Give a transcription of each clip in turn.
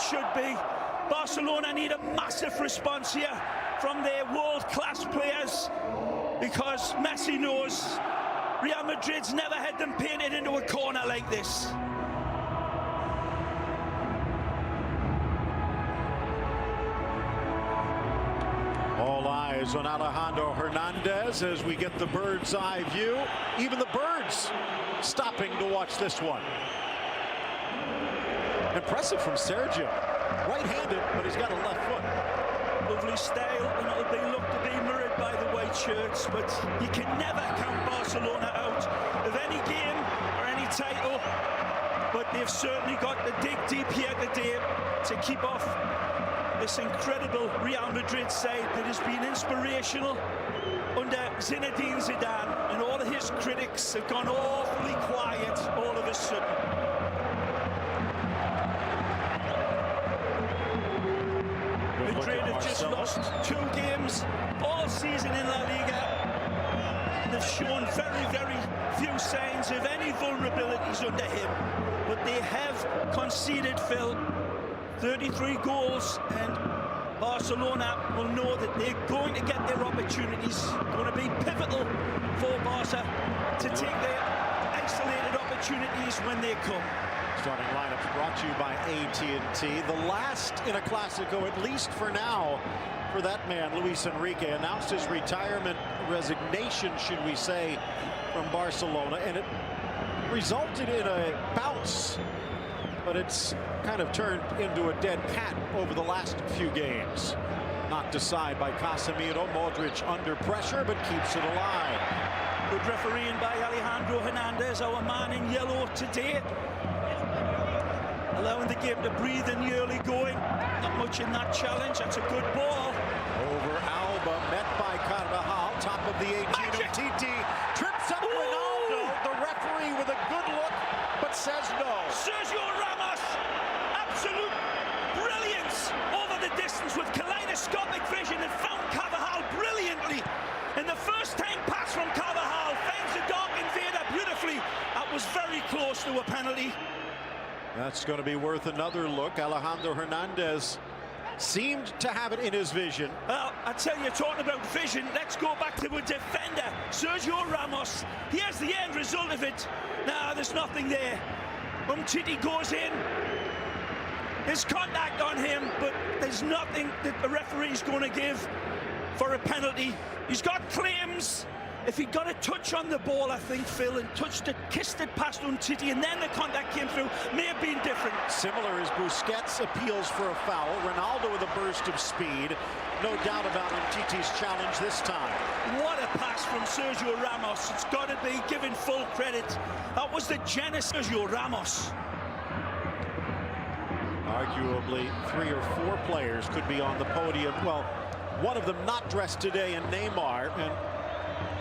Should be. Barcelona need a massive response here from their world-class players, because Messi knows Real Madrid's never had them painted into a corner like this. All eyes on Alejandro Hernandez as we get the bird's eye view. Even the birds stopping to watch this one. Impressive from Sergio. Right-handed, but he's got a left foot. Lovely style, and it'll be look to be mirrored by the white shirts, but you can never count Barcelona out of any game or any title. But they've certainly got to dig deep here today to keep off this incredible Real Madrid side that has been inspirational under Zinedine Zidane, and all of his critics have gone awfully quiet all of a sudden. Madrid have just lost 2 games all season in La Liga. They've shown very, very few signs of any vulnerabilities under him. But they have conceded, Phil, 33 goals, and Barcelona will know that they're going to get their opportunities. Going to be pivotal for Barca to take their isolated opportunities when they come. Starting lineups brought to you by AT&T. The last in a Clásico, at least for now, for that man, Luis Enrique, announced his retirement, resignation, should we say, from Barcelona, and it resulted in a bounce, but it's kind of turned into a dead cat over the last few games. Knocked aside by Casemiro, Modric under pressure, but keeps it alive. Good refereeing by Alejandro Hernandez, our man in yellow today. Allowing the game to breathe in the early going. Not much in that challenge. That's a good ball. Over Alba, met by Carvajal, top of the 18 of Titi. Trips up Ronaldo. The referee with a good look, but says no. Sergio Ramos, absolute brilliance over the distance with kaleidoscopic vision, and found Carvajal brilliantly. And the first time pass from Carvajal finds the dark invader beautifully. That was very close to a penalty. That's going to be worth another look. Alejandro Hernandez seemed to have it in his vision. Well, I tell you, talking about vision, let's go back to a defender, Sergio Ramos. Here's the end result of it. Nah, there's nothing there. Titi goes in. There's contact on him, but there's nothing that the referee's going to give for a penalty. He's got claims. If he got a touch on the ball, I think, Phil, and touched it, kissed it past Titi, and then the contact came through, may have been different. Similar as Busquets appeals for a foul. Ronaldo with a burst of speed. No doubt about Titi's challenge this time. What a pass from Sergio Ramos. It's got to be given full credit. That was the genesis of Sergio Ramos. Arguably, 3 or 4 players could be on the podium. Well, one of them not dressed today in Neymar, and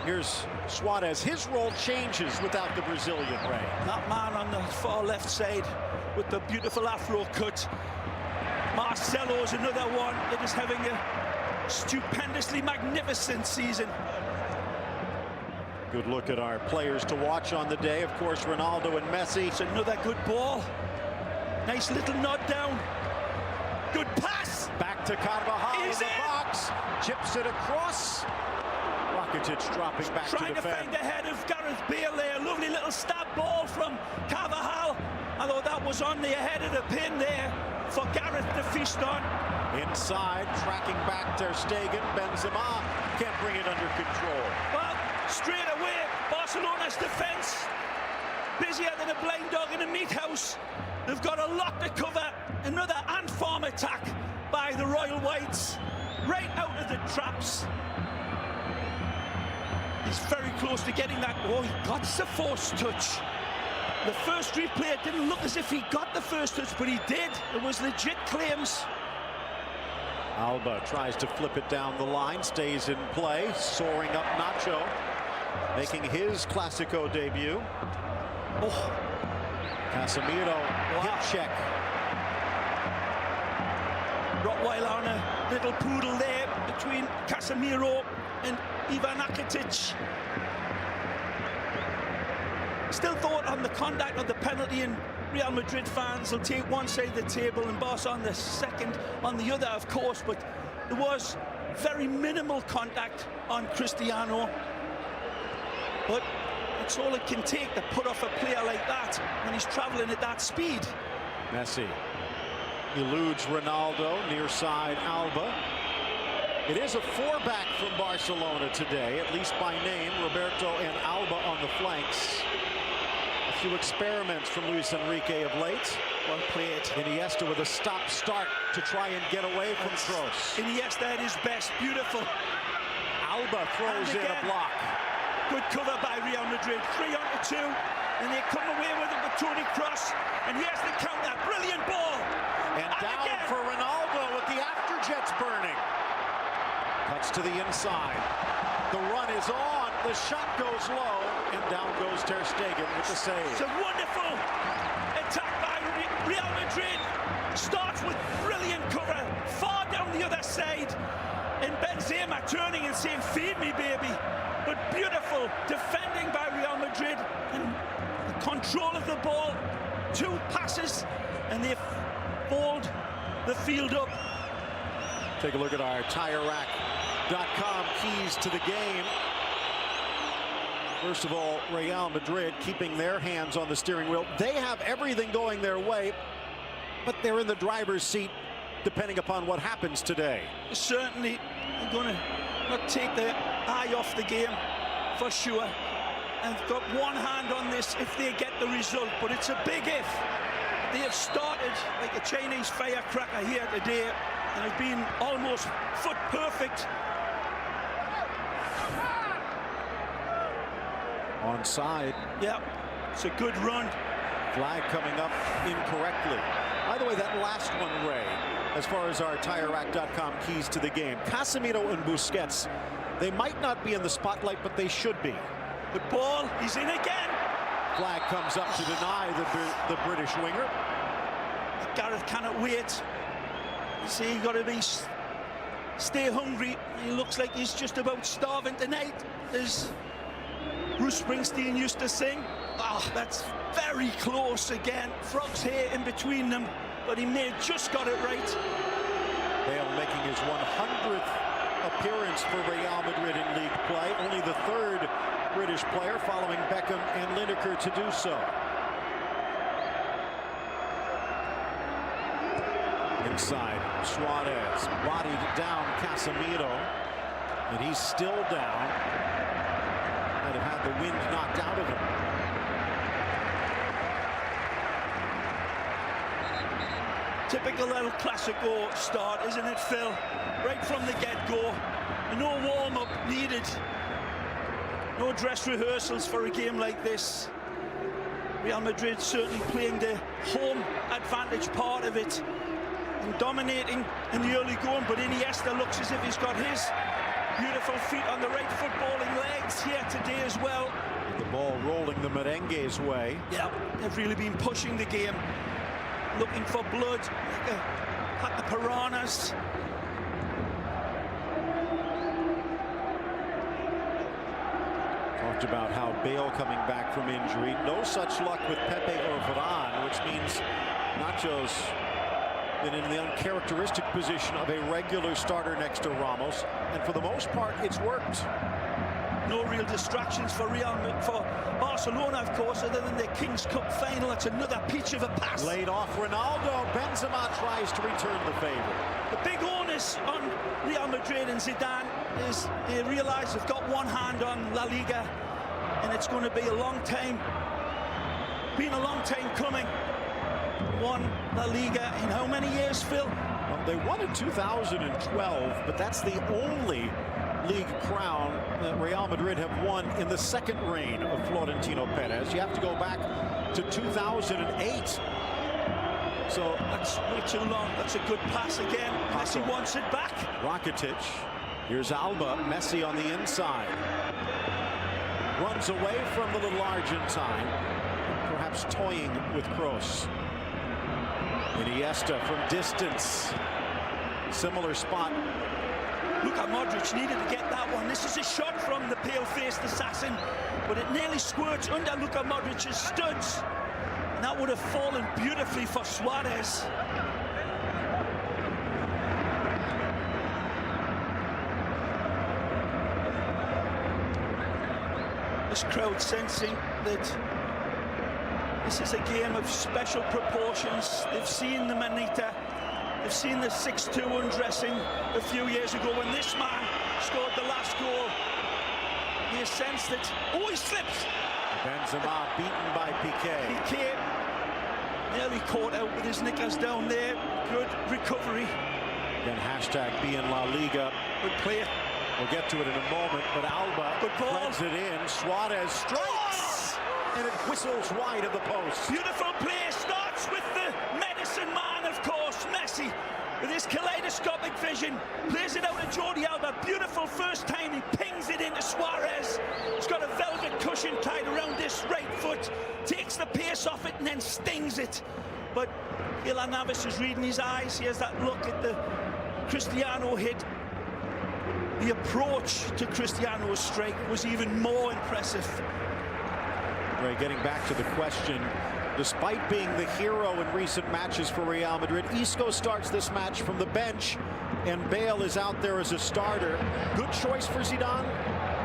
here's Suarez. His role changes without the Brazilian Ray. That man on the far left side with the beautiful afro cut. Marcelo's another one that is having a stupendously magnificent season. Good look at our players to watch on the day. Of course, Ronaldo and Messi. It's another good ball. Nice little nod down. Good pass. Back to Carvajal in the box. Chips it across. Rakitic dropping back to trying to defend. find the head of Gareth Bale there. Lovely little stab ball from Carvajal. I thought that was on the head of the pin there for Gareth to feast on. Inside, tracking back Ter Stegen. Benzema can't bring it under control. Well, straight away, Barcelona's defence, busier than a blind dog in a meat house. They've got a lot to cover. Another ant farm attack by the Royal Whites, right out of the traps. He's very close to getting that. Oh, he got the force touch. The first replay, it didn't look as if he got the first touch, but he did. It was legit claims. Alba tries to flip it down the line, stays in play, soaring up Nacho, making his Clasico debut. Oh. Casemiro, hip check. Rottweiler on a little poodle there between Casemiro and Ivan Rakitic. Still thought on the conduct of the penalty, and Real Madrid fans will take one side of the table and Barca on the second, on the other, of course, but there was very minimal contact on Cristiano. But it's all it can take to put off a player like that when he's travelling at that speed. Messi eludes Ronaldo, near side Alba. It is a four-back from Barcelona today, at least by name. Roberto and Alba on the flanks. A few experiments from Luis Enrique of late. Well played. Iniesta with a stop-start to try and get away from Kroos. Iniesta at his best, beautiful. Alba throws in a block. Good cover by Real Madrid, 3-on-2, and they come away with it with Toni Kroos, and here's the counter, brilliant ball. And down again for Ronaldo with the afterjets burning. Cuts to the inside. The run is on, the shot goes low, and down goes Ter Stegen with the save. It's a wonderful attack by Real Madrid. Starts with brilliant cover, far down the other side, and Benzema turning and saying, feed me, baby. But beautiful defending by Real Madrid, and the control of the ball, two passes, and they've balled the field up. Take a look at our TireRack.com keys to the game. First of all, Real Madrid keeping their hands on the steering wheel. They have everything going their way, but they're in the driver's seat depending upon what happens today. Certainly, they're going to not take their eye off the game for sure, and got one hand on this if they get the result, but it's a big if. They have started like a Chinese firecracker here today and have been almost foot perfect. Onside. Yeah, it's a good run. Flag coming up incorrectly. By the way, that last one, Ray, as far as our TireRack.com keys to the game, Casemiro and Busquets, they might not be in the spotlight, but they should be. The ball, he's in again. Flag comes up to deny the British winger. Gareth cannot wait. You see, you got to stay hungry. He looks like he's just about starving tonight, as Bruce Springsteen used to sing. Oh, that's very close again. Frog's hair in between them, but he may have just got it right. Bale making his 100th appearance for Real Madrid in league play. Only the third British player, following Beckham and Lineker, to do so. Inside, Suarez bodied down Casemiro, and he's still down. Might have had the wind knocked out of him. Typical El Clasico start, isn't it, Phil? Right from the get-go. No warm-up needed. No dress rehearsals for a game like this. Real Madrid certainly playing the home advantage part of it and dominating in the early going, but Iniesta looks as if he's got his beautiful feet on the right footballing legs here today as well. The ball rolling the merengue's way. Yeah, they've really been pushing the game, looking for blood, like the piranhas. Talked about how Bale coming back from injury. No such luck with Pepe or Varane, which means Nacho's been in the uncharacteristic position of a regular starter next to Ramos, and for the most part, it's worked. no real distractions for Barcelona, of course, other than their Kings Cup final. That's another peach of a pass. Laid off Ronaldo. Benzema tries to return the favor. The big onus on Real Madrid and Zidane is they realise they've got one hand on La Liga, and it's going to be a long time coming. Won La Liga in how many years, Phil? Well, they won in 2012, but that's the only league crown that Real Madrid have won in the second reign of Florentino Perez. You have to go back to 2008. So that's way too long. That's a good pass again. Messi wants it back. Rakitic. Here's Alba. Messi on the inside. Runs away from the little Argentine. Perhaps toying with Kroos. Iniesta from distance. Similar spot. Luka Modric needed to get that one. This is a shot from the pale-faced assassin, but it nearly squirts under Luka Modric's studs. And that would have fallen beautifully for Suarez. This crowd sensing that this is a game of special proportions. They've seen the Manita. They've seen the 6-2 undressing a few years ago when this man scored the last goal. You sense that, oh, he slips. Benzema beaten by Piqué. Piqué nearly caught out with his knickers down there. Good recovery. Then hashtag be in La Liga. Good play. We'll get to it in a moment, but Alba threads it in. Suarez strikes, and it whistles wide of the post. Beautiful play. Starts with the medicine man, of course, Messi, with his kaleidoscopic vision. Plays it out to Jordi Alba. Beautiful first time. He pings it into Suarez. He's got a velvet cushion tied around this right foot. Takes the pace off it and then stings it. But Keylor Navas is reading his eyes. He has that look at the Cristiano hit. The approach to Cristiano's strike was even more impressive. Ray, getting back to the question, despite being the hero in recent matches for Real Madrid, Isco starts this match from the bench, and Bale is out there as a starter. Good choice for Zidane?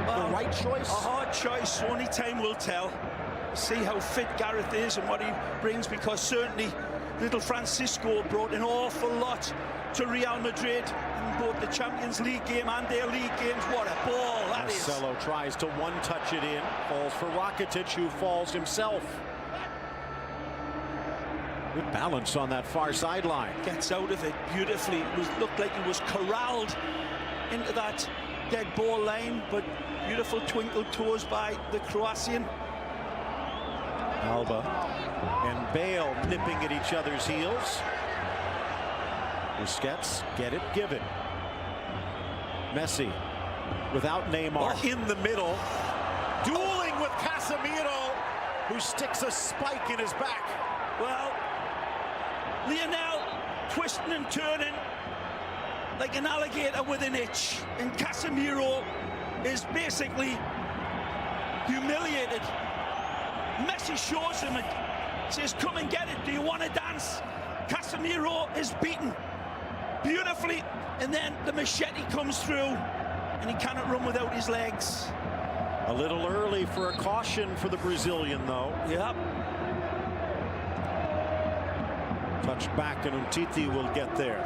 The right choice? A hard choice. Only time will tell. See how fit Gareth is and what he brings, because certainly little Francisco brought an awful lot to Real Madrid in both the Champions League game and their league games. What a ball that is. Marcelo tries to one-touch it in. Falls for Rakitic, who falls himself. Good balance on that far sideline. Gets out of it beautifully. It looked like he was corralled into that dead ball line, but beautiful twinkle toes by the Croatian. Alba and Bale nipping at each other's heels. Busquets, get it, give it. Messi without Neymar in the middle, dueling with Casemiro, who sticks a spike in his back. Well, Lionel twisting and turning like an alligator with an itch, and Casemiro is basically humiliated. Messi shows him and says, come and get it, do you want to dance? Casemiro is beaten beautifully, and then the machete comes through and he cannot run without his legs. A little early for a caution for the Brazilian, though. Yep. Touched back, and Umtiti will get there.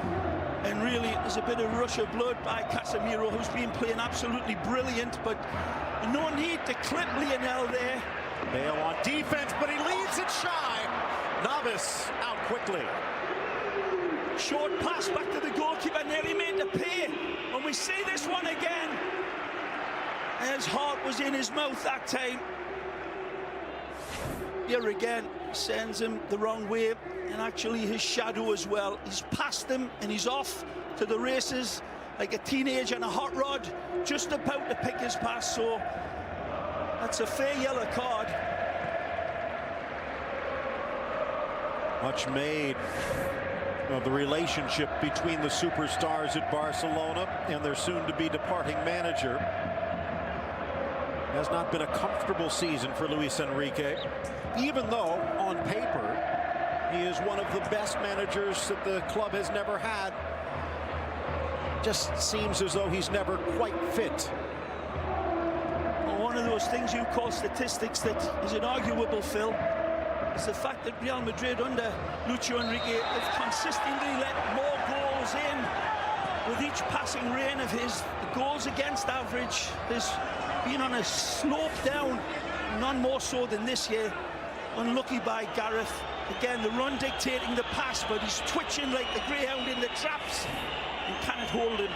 And really, there's a bit of rush of blood by Casemiro, who's been playing absolutely brilliant, but no need to clip Lionel there. Bale on defense, but he leaves it shy. Navas out quickly. Short pass back to the goalkeeper, nearly made the pay. When we see this one again, his heart was in his mouth that time. Here again, sends him the wrong way, and actually his shadow as well. He's past him and he's off to the races like a teenager on a hot rod, just about to pick his pass. So that's a fair yellow card. Much made of the relationship between the superstars at Barcelona and their soon-to-be departing manager. Has not been a comfortable season for Luis Enrique, even though on paper he is one of the best managers that the club has never had. Just seems as though he's never quite fit. one of those things you call statistics that is inarguable, Phil. It's the fact that Real Madrid under Lucho Enrique have consistently let more goals in with each passing reign of his. The goals against average has been on a slope down, none more so than this year. Unlucky by Gareth. Again, the run dictating the pass, but he's twitching like the greyhound in the traps and cannot hold him.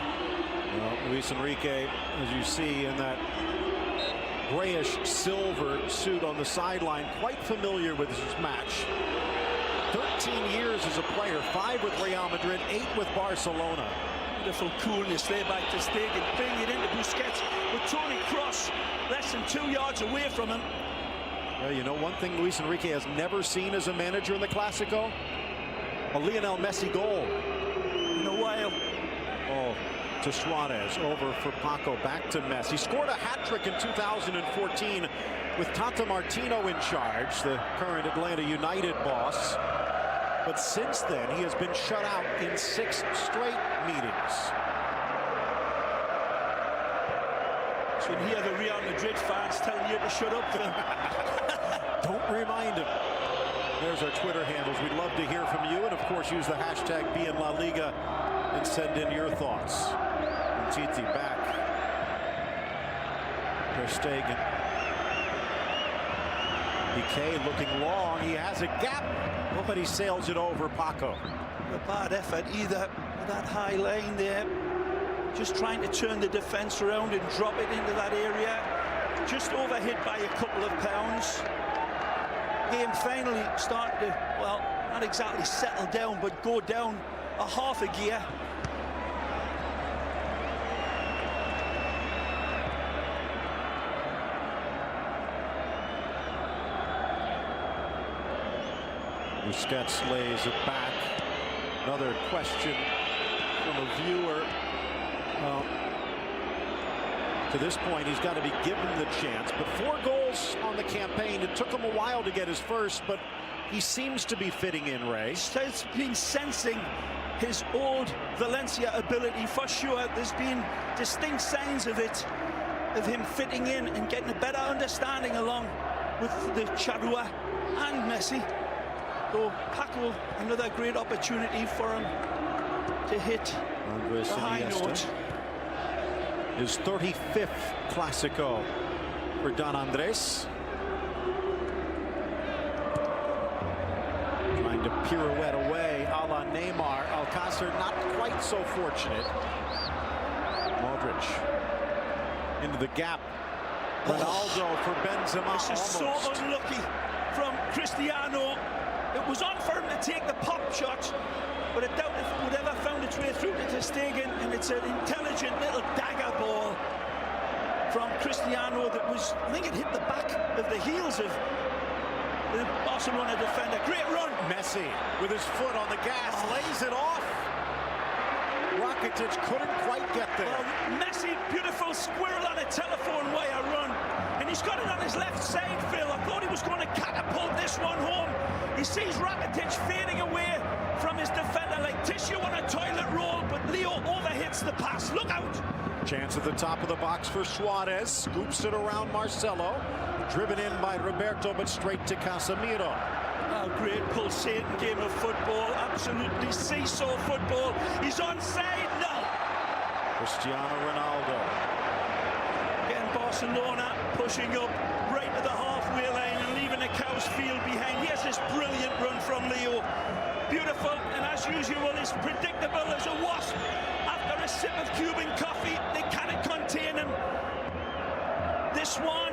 Well, Luis Enrique, as you see in that grayish silver suit on the sideline, quite familiar with his match. 13 years as a player, 5 with Real Madrid, 8 with Barcelona. Beautiful coolness there by Ter Stegen, bringing it into Busquets with Toni Kroos less than 2 yards away from him. Well, you know, one thing Luis Enrique has never seen as a manager in the Clásico? A Lionel Messi goal. In a while. Oh, to Suarez, over for Paco, back to Messi. He scored a hat-trick in 2014 with Tata Martino in charge, the current Atlanta United boss. But since then, he has been shut out in 6 straight meetings. You can hear the Real Madrid fans telling you to shut up, Phil. Don't remind him. There's our Twitter handles. We'd love to hear from you. And, of course, use the hashtag #BeInLaLiga and send in your thoughts. And Titi back. Ter Stegen. BK looking long. He has a gap. Oh, but he sails it over Paco. A bad effort either. That high line there. Just trying to turn the defence around and drop it into that area. Just overhit by a couple of pounds. Game finally starting to, well, not exactly settle down, but go down a half a gear. Busquets lays it back. Another question from a viewer. To this point, he's got to be given the chance. But 4 goals on the campaign. It took him a while to get his first, but he seems to be fitting in, Ray. He's been sensing his old Valencia ability for sure. There's been distinct signs of it, of him fitting in and getting a better understanding along with the Charrua and Messi. So Paco, another great opportunity for him to hit Andres the high Iniesta. note. His 35th Clásico for Don Andres. Trying to pirouette away a la Neymar. Alcácer not quite so fortunate. Modric into the gap. Ronaldo for Benzema. This is so unlucky from Cristiano. It was on for him to take the pop shot, but I doubt if it would ever found its way through to Ter Stegen, and it's an intelligent little dagger ball from Cristiano that was, I think it hit the back of the heels of the Barcelona defender. Great run. Messi with his foot on the gas, lays it off. Rakitic couldn't quite get there. Well, Messi, beautiful squirrel on a telephone wire run, and he's got it on his left side, Phil. I thought he was going to catapult this one home. He sees Rakitic fading away from his defender like tissue on a toilet roll, but Leo overhits the pass. Look out! Chance at the top of the box for Suarez. Scoops it around Marcelo. Driven in by Roberto, but straight to Casemiro. A great pulsating game of football. Absolutely seesaw football. He's onside. No! Cristiano Ronaldo. Again, Barcelona pushing up right to the halfway line and leaving the cow's field behind. Here's this brilliant run from Leo. Beautiful, and as usual, is predictable as a wasp. After a sip of Cuban coffee, they cannot contain him. This one,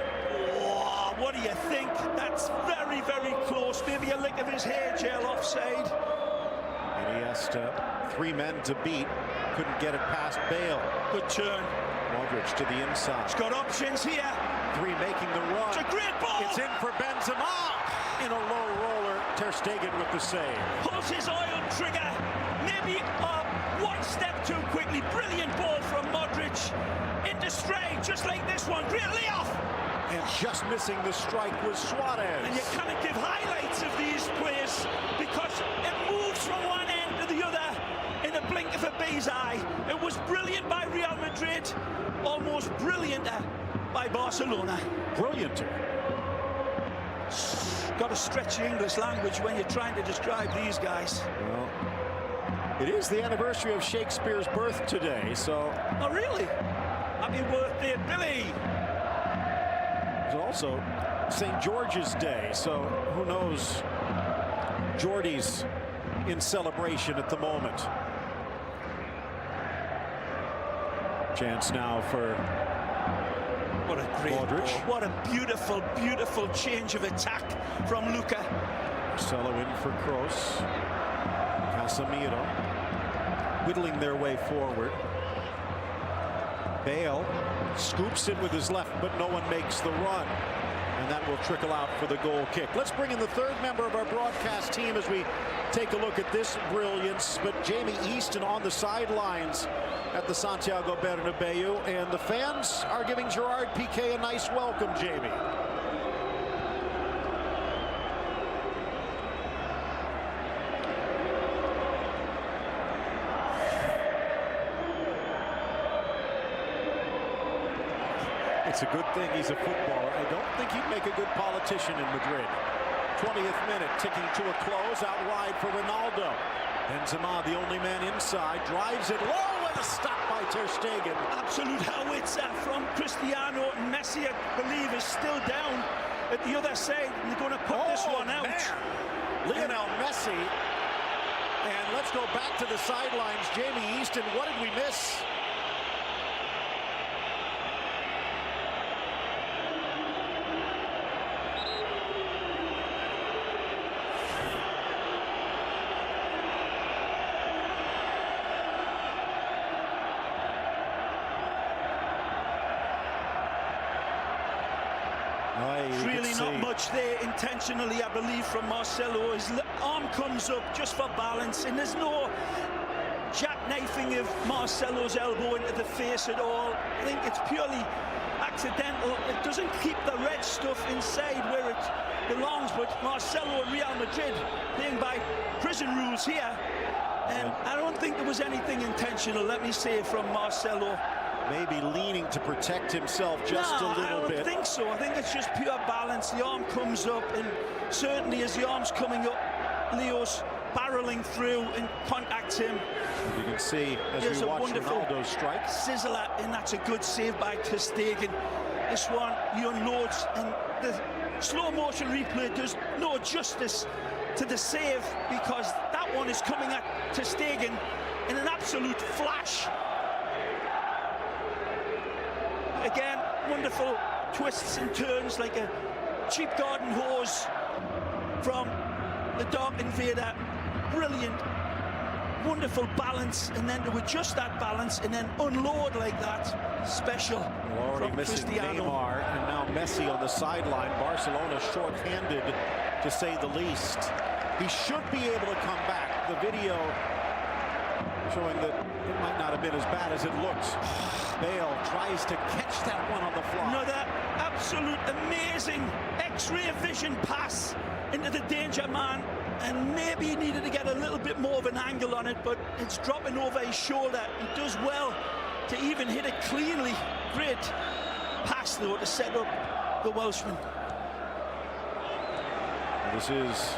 oh, what do you think? That's very, very close. Maybe a lick of his hair gel offside. Iniesta, 3 men to beat. Couldn't get it past Bale. Good turn. Modric to the inside. He's got options here. 3 making the run. It's a great ball. It's in for Benzema. In a low roller, Ter Stegen with the save. Pulls his oil trigger. Maybe one step too quickly. Brilliant ball from Modric. Into straight, just like this one. Great layoff. And just missing the strike was Suarez. And you cannot give highlights of these plays because it moves from one end to the other in a blink of a bee's eye. It was brilliant by Real Madrid. Almost brilliant by Barcelona. Brilliant. Got to stretch the English language when you're trying to describe these guys. Well, it is the anniversary of Shakespeare's birth today, so... Oh, really? Happy birthday, Billy! It's also St. George's Day, so who knows? Geordie's in celebration at the moment. Chance now for what a great Modric. Ball. What a beautiful, beautiful change of attack from Luka. Marcelo in for Kroos. Casemiro whittling their way forward. Bale scoops it with his left, but no one makes the run. And that will trickle out for the goal kick. Let's bring in the third member of our broadcast team as we take a look at this brilliance. But Jamie Easton on the sidelines at the Santiago Bernabeu, and the fans are giving Gerard Piqué a nice welcome, Jamie. It's a good thing he's a footballer. I don't think he'd make a good politician in Madrid. 20th minute, ticking to a close, out wide for Ronaldo. Benzema, the only man inside, drives it low, and a stop by Ter Stegen. Absolute howitzer from Cristiano. And Messi, I believe, is still down at the other side. And they're going to put this one out. Man. Lionel Messi. And let's go back to the sidelines. Jamie Easton, what did we miss? Really not much there intentionally, I believe, from Marcelo. His arm comes up just for balance, and there's no jackknifing of Marcelo's elbow into the face at all. I think it's purely accidental. It doesn't keep the red stuff inside where it belongs, but Marcelo and Real Madrid playing by prison rules here. And I don't think there was anything intentional, let me say, from Marcelo. Maybe leaning to protect himself just a little bit. I don't think so. I think it's just pure balance. The arm comes up, and certainly as the arm's coming up, Leo's barreling through and contacts him. You can see as we watch Ronaldo's strike. Sizzler, and that's a good save by Ter Stegen. This one, he unloads, and the slow motion replay does no justice to the save, because that one is coming at Ter Stegen in an absolute flash. Again, wonderful twists and turns like a cheap garden hose from the Dark Invader. Brilliant, wonderful balance, and then to adjust that balance and then unload like that. Special. We're already missing Cristiano. Neymar, and now Messi on the sideline. Barcelona short-handed, to say the least. He should be able to come back. The video showing that it might not have been as bad as it looks. Bale tries to catch that one on the fly. Another absolute amazing X-ray vision pass into the danger man, and maybe he needed to get a little bit more of an angle on it, but it's dropping over his shoulder. He does well to even hit it cleanly. Great pass, though, to set up the Welshman. This is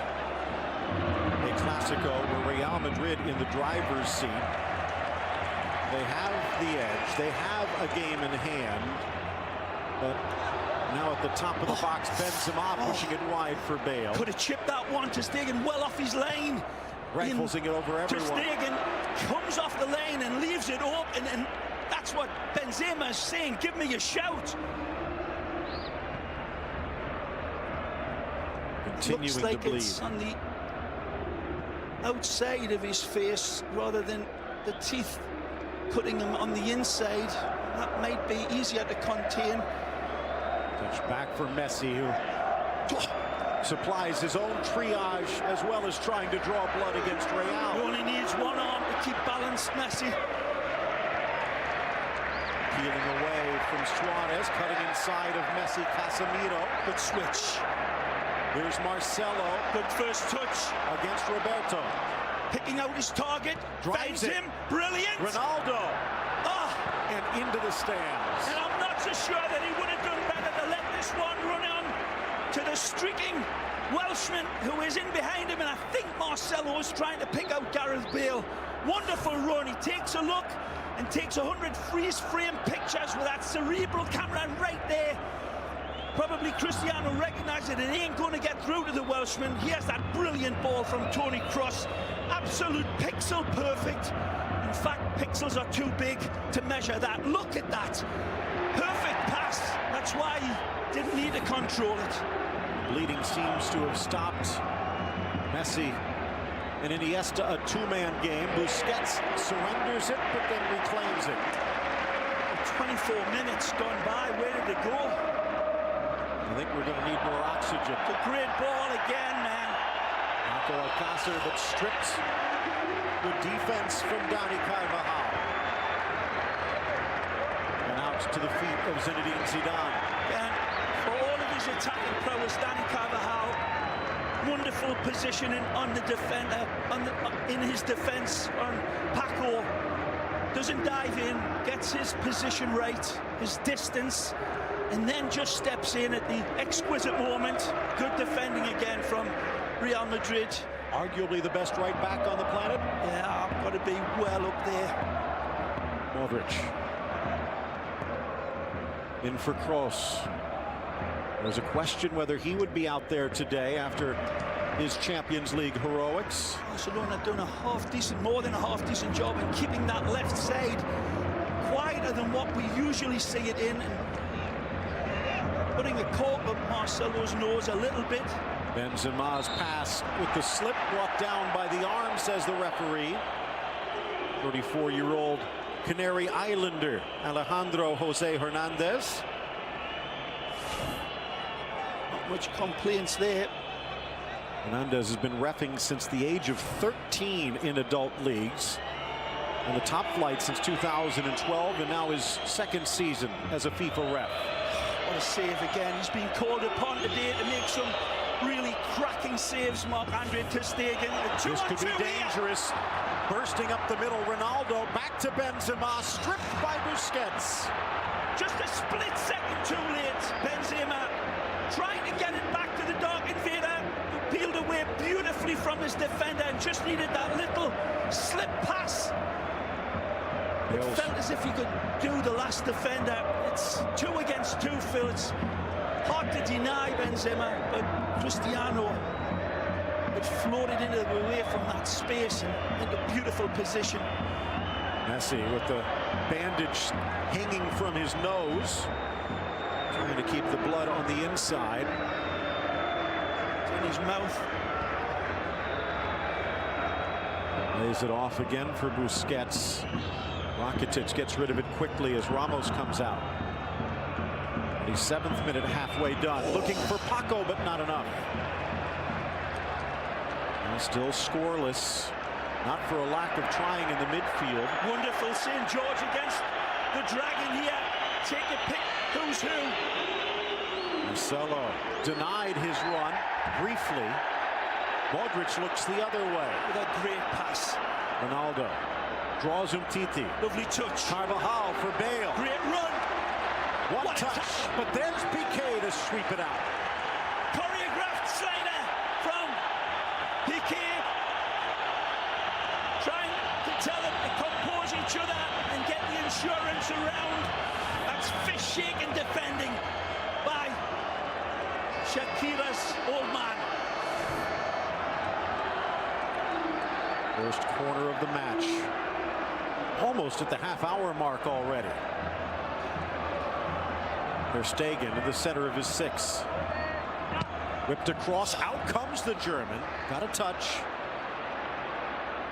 a Clasico where Real Madrid in the driver's seat. They have the edge. They have a game in hand. But now at the top of the box, Benzema pushing it wide for Bale. Could have chipped that one. Ter Stegen well off his lane. Riflesing it over everyone. Ter Stegen comes off the lane and leaves it open, and that's what Benzema is saying. Give me a shout. Continuing Looks like to bleed. it's on the outside of his face rather than the teeth putting him on the inside. That might be easier to contain. Touch back for Messi, who supplies his own triage as well as trying to draw blood against Real. He only needs one arm to keep balanced, Messi. Peeling away from Suarez, cutting inside of Messi. Casemiro. Good switch. Here's Marcelo. Good first touch. Against Roberto. Picking out his target. Drives Finds him. Brilliant. Ronaldo. Oh. And into the stands. And I'm not so sure that he would have done better to let this one run on to the streaking Welshman who is in behind him, and I think Marcelo is trying to pick out Gareth Bale. Wonderful run. He takes a look and takes 100 freeze frame pictures with that cerebral camera right there. Probably Cristiano recognised that it ain't going to get through to the Welshman. He has that brilliant ball from Tony Kroos. Absolute pixel perfect. In fact, pixels are too big to measure that. Look at that. Perfect pass. That's why he didn't need to control it. Bleeding seems to have stopped. Messi and Iniesta, a two-man game. Busquets surrenders it, but then reclaims it. 24 minutes gone by. Where did it go? I think we're going to need more oxygen. It's a great ball again, man. Marco Alcácer, but stripped. Good defense from Dani Carvajal. And out to the feet of Zinedine Zidane. And for all of his attacking prowess, Dani Carvajal, wonderful positioning on the defender, in his defense on Paco. Doesn't dive in, gets his position right, his distance, and then just steps in at the exquisite moment. Good defending again from Real Madrid. Arguably the best right back on the planet. Yeah, I've got to be well up there. Modric. In for Kroos. There's a question whether he would be out there today after his Champions League heroics. Barcelona done more than a half-decent job in keeping that left side quieter than what we usually see it in, and putting a cork up Marcelo's nose a little bit. Benzema's pass with the slip brought down by the arm, says the referee. 34-year-old Canary Islander Alejandro Jose Hernandez. Not much complaints there. Hernandez has been reffing since the age of 13 in adult leagues. On the top flight since 2012, and now his second season as a FIFA ref. What a save again. He's been called upon today to make some really cracking saves, Marc-Andre ter Stegen. This could be dangerous. Bursting up the middle, Ronaldo back to Benzema, stripped by Busquets. Just a split second too late. Benzema trying to get it back to the Dark Invader, who peeled away beautifully from his defender and just needed that little slip pass. It felt as if he could do the last defender. It's 2 against 2, Phil. It's hard to deny Benzema, but Cristiano had floated away from that space and into a beautiful position. Messi with the bandage hanging from his nose, trying to keep the blood on the inside. It's in his mouth. Lays it off again for Busquets. Rakitic gets rid of it quickly as Ramos comes out. And he's 7th minute, halfway done. Looking for Paco, but not enough. And still scoreless. Not for a lack of trying in the midfield. Wonderful St. George against the Dragon here. Take a pick. Who's who? Marcelo denied his run briefly. Modric looks the other way. With a great pass. Ronaldo draws Umtiti. Lovely touch. Carvajal for Bale. Great run. One touch, but there's Piqué to sweep it out. Choreographed slider from Piqué. Trying to tell them to compose each other and get the insurance around. That's fish-shaking defending by Shakira's old man. First corner of the match. Almost at the half-hour mark already. Ter Stegen in the center of his 6. Whipped across. Out comes the German. Got a touch.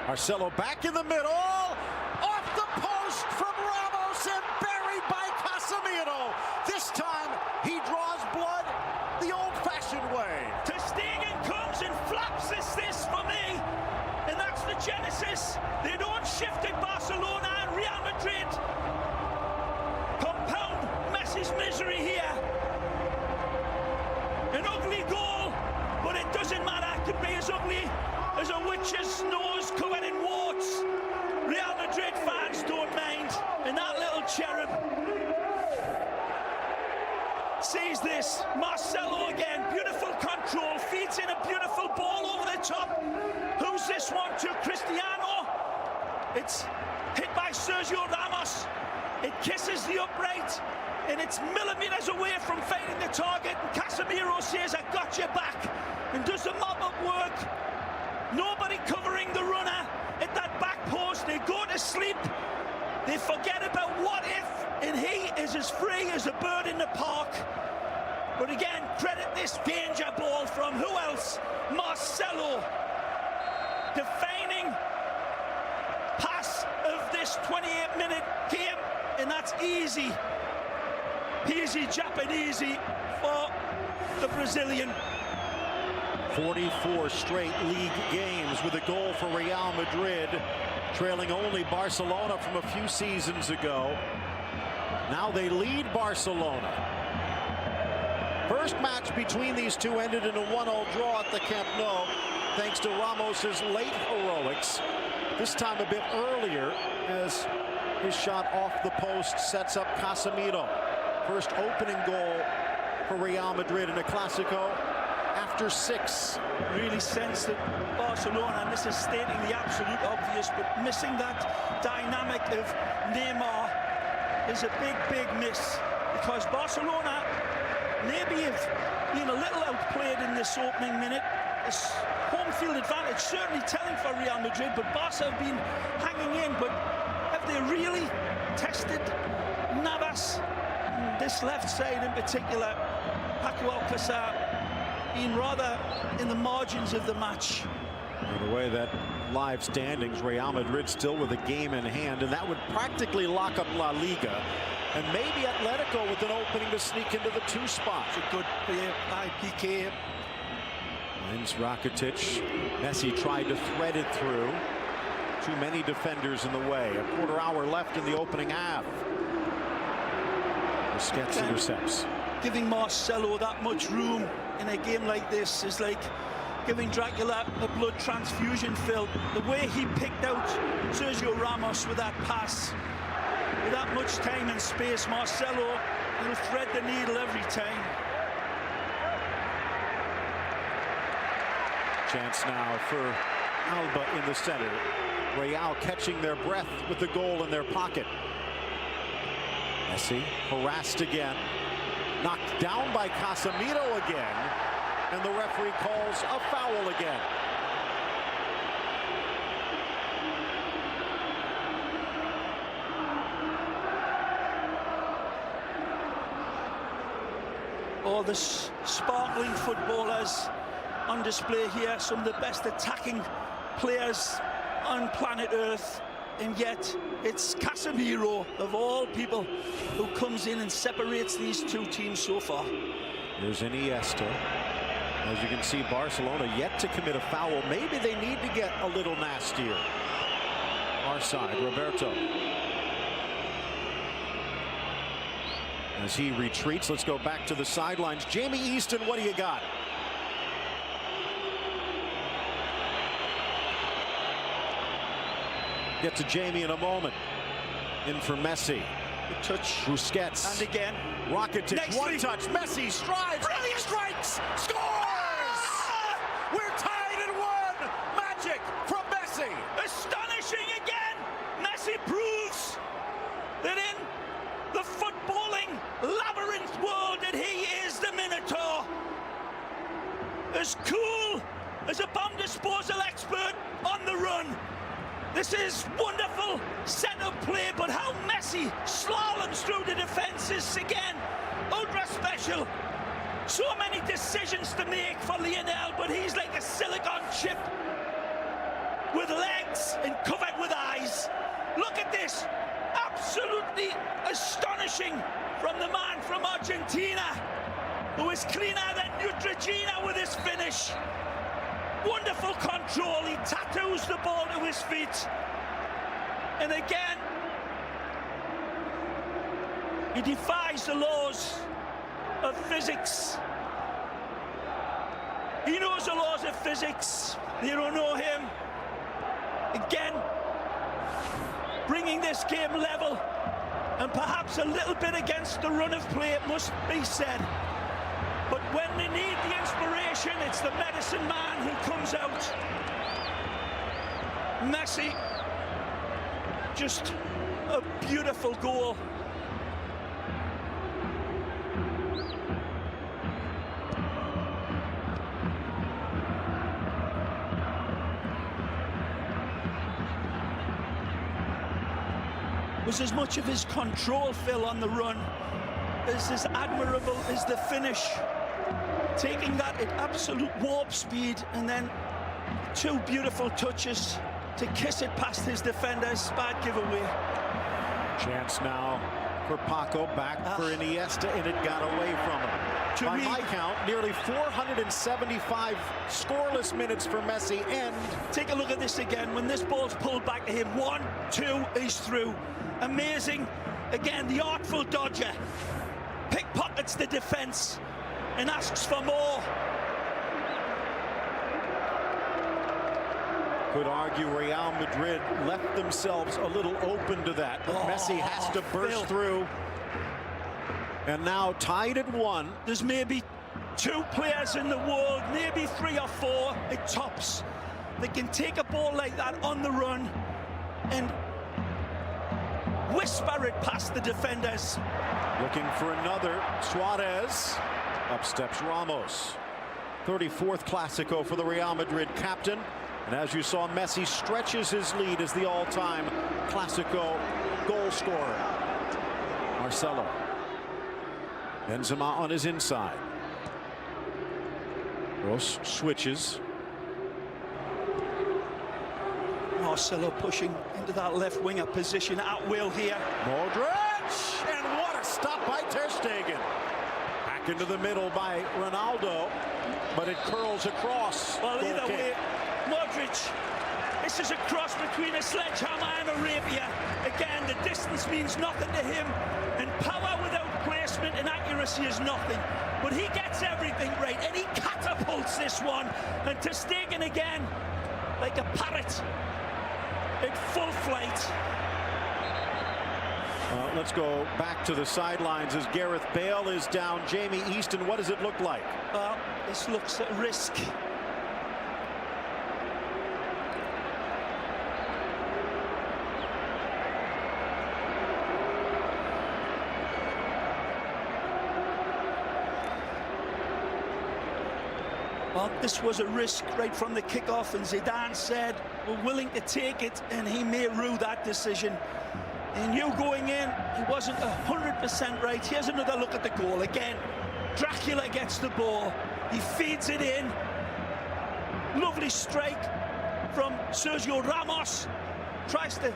Marcelo back in the middle. Off the post from Ramos and buried by Casemiro. This time he draws blood the old-fashioned way. Ter Stegen comes and flaps this for me. And that's the genesis. They don't shift at Barcelona and Real Madrid. Compound Messi's misery here. An ugly goal, but it doesn't matter. It could be as ugly as a witch's nose covered in warts. Real Madrid fans don't mind. And that little cherub this. Marcelo again, beautiful control, feeds in a beautiful ball over the top. Who's this one to? Cristiano. It's hit by Sergio Ramos. It kisses the upright, and it's millimeters away from finding the target. And Casemiro says, "I got your back," and does the mop-up work. Nobody covering the runner at that back post. They go to sleep. They forget about what if, and he is as free as a bird in the park. But again, credit this danger ball from who else? Marcelo. Defining pass of this 28-minute game, and that's easy peasy Japanese for the Brazilian. 44 straight league games with a goal for Real Madrid, trailing only Barcelona from a few seasons ago. Now they lead Barcelona. First match between these two ended in a 1-0 draw at the Camp Nou, thanks to Ramos's late heroics. This time a bit earlier, as his shot off the post sets up Casemiro. First opening goal for Real Madrid in a Clásico after 6. Really sense that Barcelona, and this is stating the absolute obvious, but missing that dynamic of Neymar is a big miss, because Barcelona maybe have been a little outplayed in this opening minute. This home field advantage certainly telling for Real Madrid, but Barca have been hanging in. But have they really tested Navas? And this left side in particular, Paco Alcácer, been rather in the margins of the match. And the way that live standings, Real Madrid still with a game in hand, and that would practically lock up La Liga. And maybe Atletico with an opening to sneak into the 2 spot. It's a good IPK. Wins Rakitic. Messi tried to thread it through. Too many defenders in the way. A quarter hour left in the opening half. Busquets intercepts. Giving Marcelo that much room in a game like this is like giving Dracula a blood transfusion, Phil. The way he picked out Sergio Ramos with that pass, with that much time and space, Marcelo will thread the needle every time. Chance now for Alba in the center. Real catching their breath with the goal in their pocket. Messi harassed again. Knocked down by Casemiro again. And the referee calls a foul again. All the sparkling footballers on display here, some of the best attacking players on planet Earth, and yet it's Casemiro, of all people, who comes in and separates these two teams so far. Here's Iniesta. As you can see, Barcelona yet to commit a foul. Maybe they need to get a little nastier. Our side, Roberto. As he retreats, let's go back to the sidelines. Jamie Easton, what do you got? Get to Jamie in a moment. In for Messi. Good touch. Busquets. And again. Rakitic, one touch. Messi strides. Brilliant. Strikes. Scores! We're tied at 1. Magic from Messi. Astonishing again. Messi proves that in the footballing labyrinth world that he is the Minotaur. As cool as a bomb disposal expert on the run. This is wonderful set-up play, but how Messi slaloms through the defenses again. Ultra special. So many decisions to make for Lionel, but he's like a silicon chip with legs and covered with eyes. Look at this. Absolutely astonishing from the man from Argentina, who is cleaner than Neutrogena with his finish. Wonderful control. He tattoos the ball to his feet. And again, he defies the laws of physics. He knows the laws of physics. They don't know him. Again, bringing this game level, and perhaps a little bit against the run of play, it must be said. When they need the inspiration, it's the medicine man who comes out. Messi, just a beautiful goal. Was as much of his control, Phil, on the run as admirable as the finish. Taking that at absolute warp speed and then two beautiful touches to kiss it past his defenders. Bad giveaway. Chance now for Paco, back for Iniesta, and it got away from him. By my count, nearly 475 scoreless minutes for Messi, and take a look at this again. When this ball's pulled back to him, 1, 2, he's through. Amazing. Again, the artful dodger pickpockets the defense and asks for more. Could argue Real Madrid left themselves a little open to that, but Messi has to burst through. And now tied at 1. There's maybe 2 players in the world, maybe 3 or 4 at tops, that can take a ball like that on the run and whisper it past the defenders. Looking for another. Suarez. Up steps Ramos. 34th Clasico for the Real Madrid captain. And as you saw, Messi stretches his lead as the all-time Clasico goal scorer. Marcelo. Benzema on his inside. Gross switches. Marcelo pushing into that left winger position at will here. Modric! And what a stop by Ter Stegen. Back into the middle by Ronaldo, but it curls across. Well, either way, Modric, this is a cross between a sledgehammer and a rapier. Again, the distance means nothing to him, and power without placement and accuracy is nothing. But he gets everything right, and he catapults this one. And Ter Stegen again, like a parrot, at full flight. Let's go back to the sidelines as Gareth Bale is down. Jamie Easton, what does it look like? This looks at risk. Well, this was a risk right from the kickoff, and Zidane said we're willing to take it, and he may rue that decision. He knew going in he wasn't 100% right. Here's another look at the goal. Again, Dracula gets the ball. He feeds it in. Lovely strike from Sergio Ramos. Tries to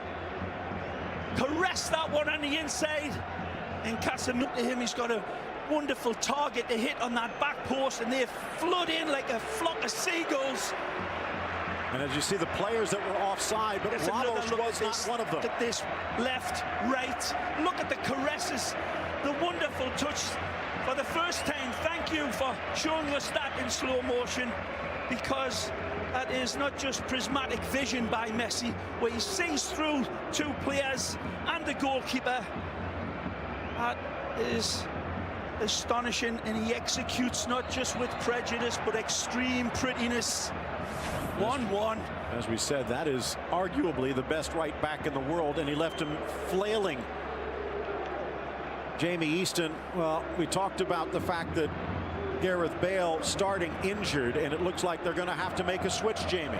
caress that one on the inside. And Casemiro to him, he's got a wonderful target to hit on that back post, and they flood in like a flock of seagulls. And as you see, the players that were offside, but Ramos was not one of them. Look at this, left, right. Look at the caresses, the wonderful touch. For the first time, thank you for showing us that in slow motion, because that is not just prismatic vision by Messi, where he sees through 2 players and the goalkeeper. That is astonishing, and he executes not just with prejudice but extreme prettiness. 1-1. As we said, that is arguably the best right back in the world, and he left him flailing. Jamie Easton, well, we talked about the fact that Gareth Bale starting injured, and it looks like they're going to have to make a switch, Jamie.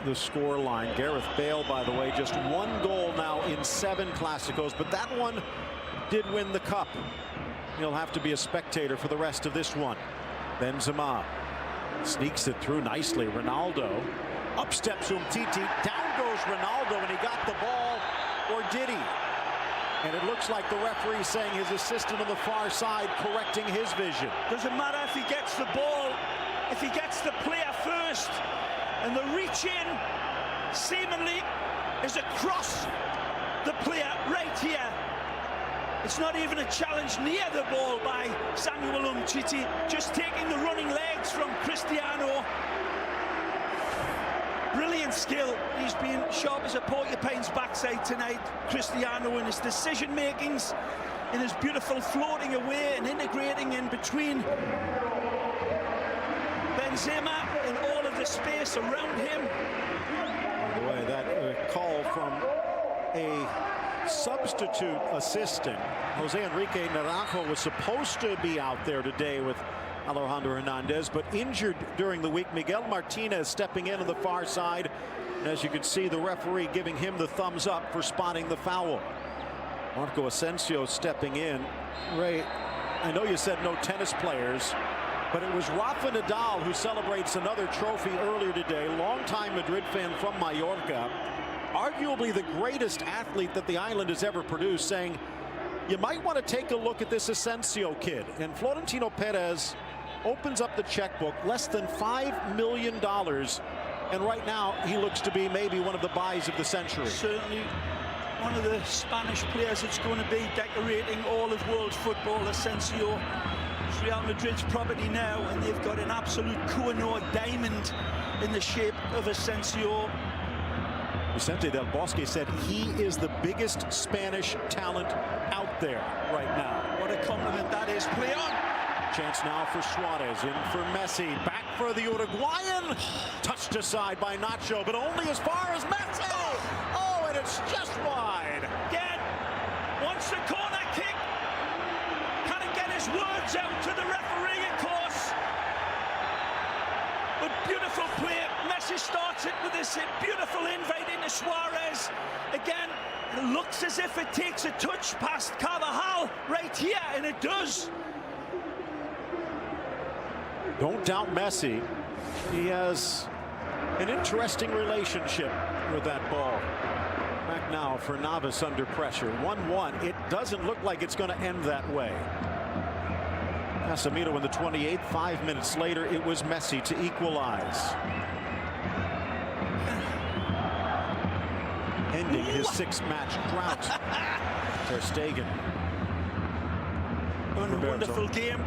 The score line. Gareth Bale, by the way, just 1 goal now in 7 Clásicos, but that one did win the cup. He'll have to be a spectator for the rest of this one. Benzema sneaks it through nicely. Ronaldo, up steps Umtiti, down goes Ronaldo, and he got the ball, or did he? And it looks like the referee saying his assistant on the far side correcting his vision. Doesn't matter if he gets the ball, if he gets the player first. And the reach in seemingly is across the player right here. It's not even a challenge near the ball by Samuel Umtiti, just taking the running legs from Cristiano. Brilliant skill. He's been sharp as a porcupine's backside tonight, Cristiano, in his decision makings, in his beautiful floating away and integrating in between Benzema and all of the space around him. By the way, that call from a substitute assistant. Jose Enrique Naranjo was supposed to be out there today with Alejandro Hernandez, but injured during the week. Miguel Martinez stepping in on the far side. And as you can see, the referee giving him the thumbs up for spotting the foul. Marco Asensio stepping in. Ray, I know you said no tennis players, but it was Rafa Nadal who celebrates another trophy earlier today. Longtime Madrid fan from Mallorca. Arguably the greatest athlete that the island has ever produced, saying you might want to take a look at this Asensio kid. And Florentino Perez opens up the checkbook, less than $5 million. And right now he looks to be maybe one of the buys of the century. Certainly one of the Spanish players that's going to be decorating all of world football. Asensio, it's Real Madrid's property now, and they've got an absolute Koh-i-Noor diamond in the shape of Asensio. Vicente Del Bosque said he is the biggest Spanish talent out there right now. What a compliment that is. Play on. Chance now for Suarez, in for Messi, back for the Uruguayan. Touched aside by Nacho, but only as far as Messi. Oh, and it's just wide. Again, wants the corner kick. Can't get his words out to the referee, of course. But beautiful play. Messi starts it with this beautiful invite into Suarez. Again, it looks as if it takes a touch past Carvajal right here, and it does. Don't doubt Messi. He has an interesting relationship with that ball. Back now for Navas under pressure. 1-1. It doesn't look like it's going to end that way. Casemiro in the 28th. 5 minutes later, it was Messi to equalize. Ending his 6-match drought. Ter Stegen. Wonderful game.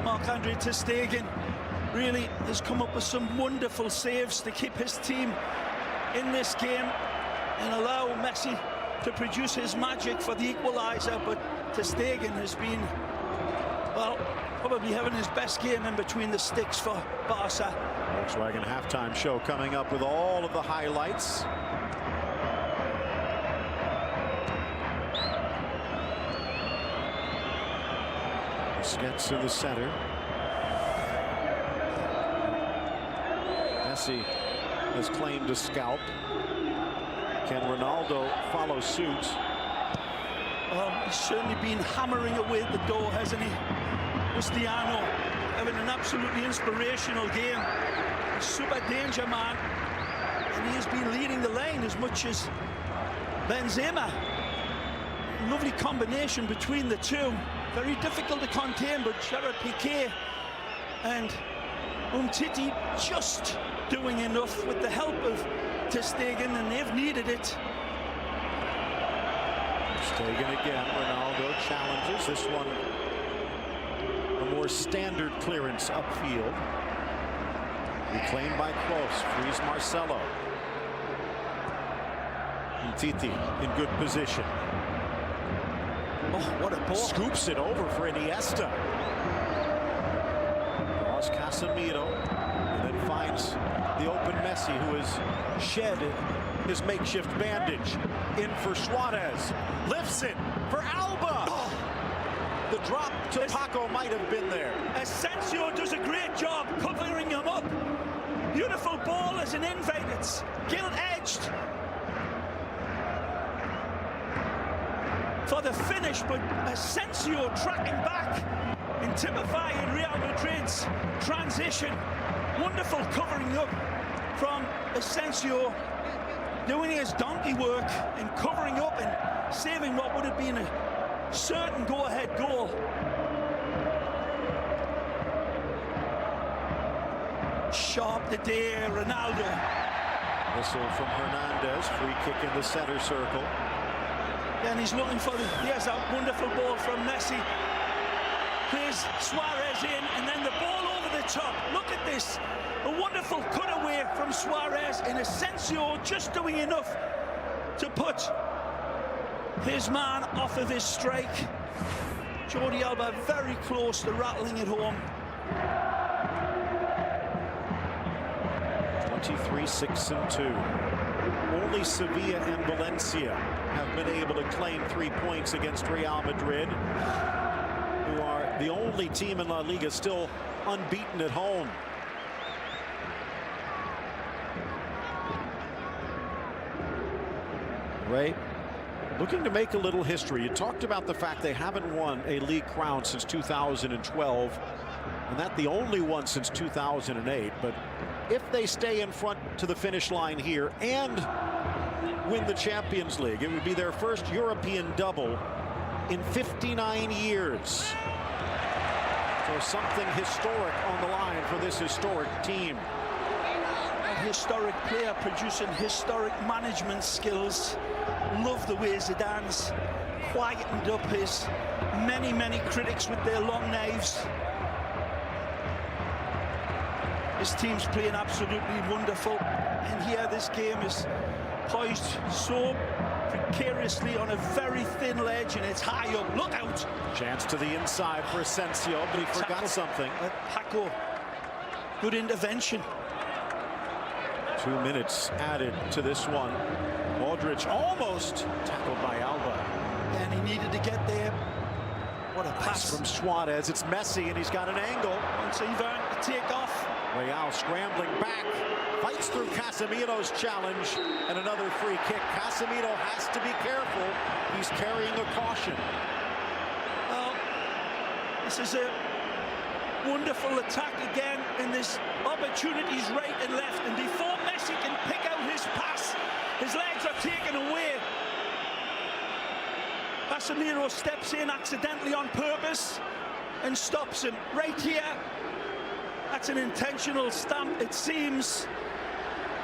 Marc-Andre Ter Stegen really has come up with some wonderful saves to keep his team in this game and allow Messi to produce his magic for the equaliser. But Ter Stegen has been, well, probably having his best game in between the sticks for Barca. Volkswagen halftime show coming up with all of the highlights. Gets to the center. Messi has claimed a scalp. Can Ronaldo follow suit? He's certainly been hammering away at the door, hasn't he? Cristiano having an absolutely inspirational game. A super danger man. And he has been leading the line as much as Benzema. Lovely combination between the two. Very difficult to contain, but Gerard Piqué and Umtiti just doing enough with the help of Ter Stegen, and they've needed it. Stegen again. Ronaldo challenges. This one a more standard clearance upfield. Reclaimed by Kroos. Frees Marcelo. Umtiti in good position. Oh, what a ball. Scoops it over for Iniesta. Draws Casemiro. And then finds the open Messi, who has shed his makeshift bandage. In for Suarez. Lifts it for Alba. Oh. The drop to Paco might have been there. Asensio does a great job covering him up. Beautiful ball as an invite. It's gilt-edged for the finish, but Asensio tracking back and typifying Real Madrid's transition. Wonderful covering up from Asensio, doing his donkey work and covering up and saving what would have been a certain go-ahead goal. Sharp today, Ronaldo. Whistle from Hernandez. Free kick in the center circle. And he's looking for here's that wonderful ball from Messi. Plays Suarez in, and then the ball over the top. Look at this. A wonderful cutaway from Suarez, and Asensio just doing enough to put his man off of his strike. Jordi Alba very close to rattling it home. 23-6-2. Only Sevilla and Valencia have been able to claim 3 points against Real Madrid, who are the only team in La Liga still unbeaten at home. Ray, looking to make a little history. You talked about the fact they haven't won a league crown since 2012, and that the only one since 2008. But if they stay in front to the finish line here and win the Champions League, it would be their first European double in 59 years. So something historic on the line for this historic team. A historic player producing historic management skills. Love the way Zidane's quietened up his many critics with their long knives. His team's playing absolutely wonderful, and here this game is poised so precariously on a very thin ledge, and it's high up. Look out! Chance to the inside for Asensio, but he forgot something. Paco, good intervention. 2 minutes added to this one. Modric almost tackled by Alba. And he needed to get there. What a pass from Suarez. It's Messi, and he's got an angle. Wants Ivan to take off. Real scrambling back, fights through Casemiro's challenge, and another free kick. Casemiro has to be careful. He's carrying a caution. Well, this is a wonderful attack again, and there's opportunities right and left, and before Messi can pick out his pass, his legs are taken away. Casemiro steps in accidentally on purpose and stops him right here. That's an intentional stamp, it seems,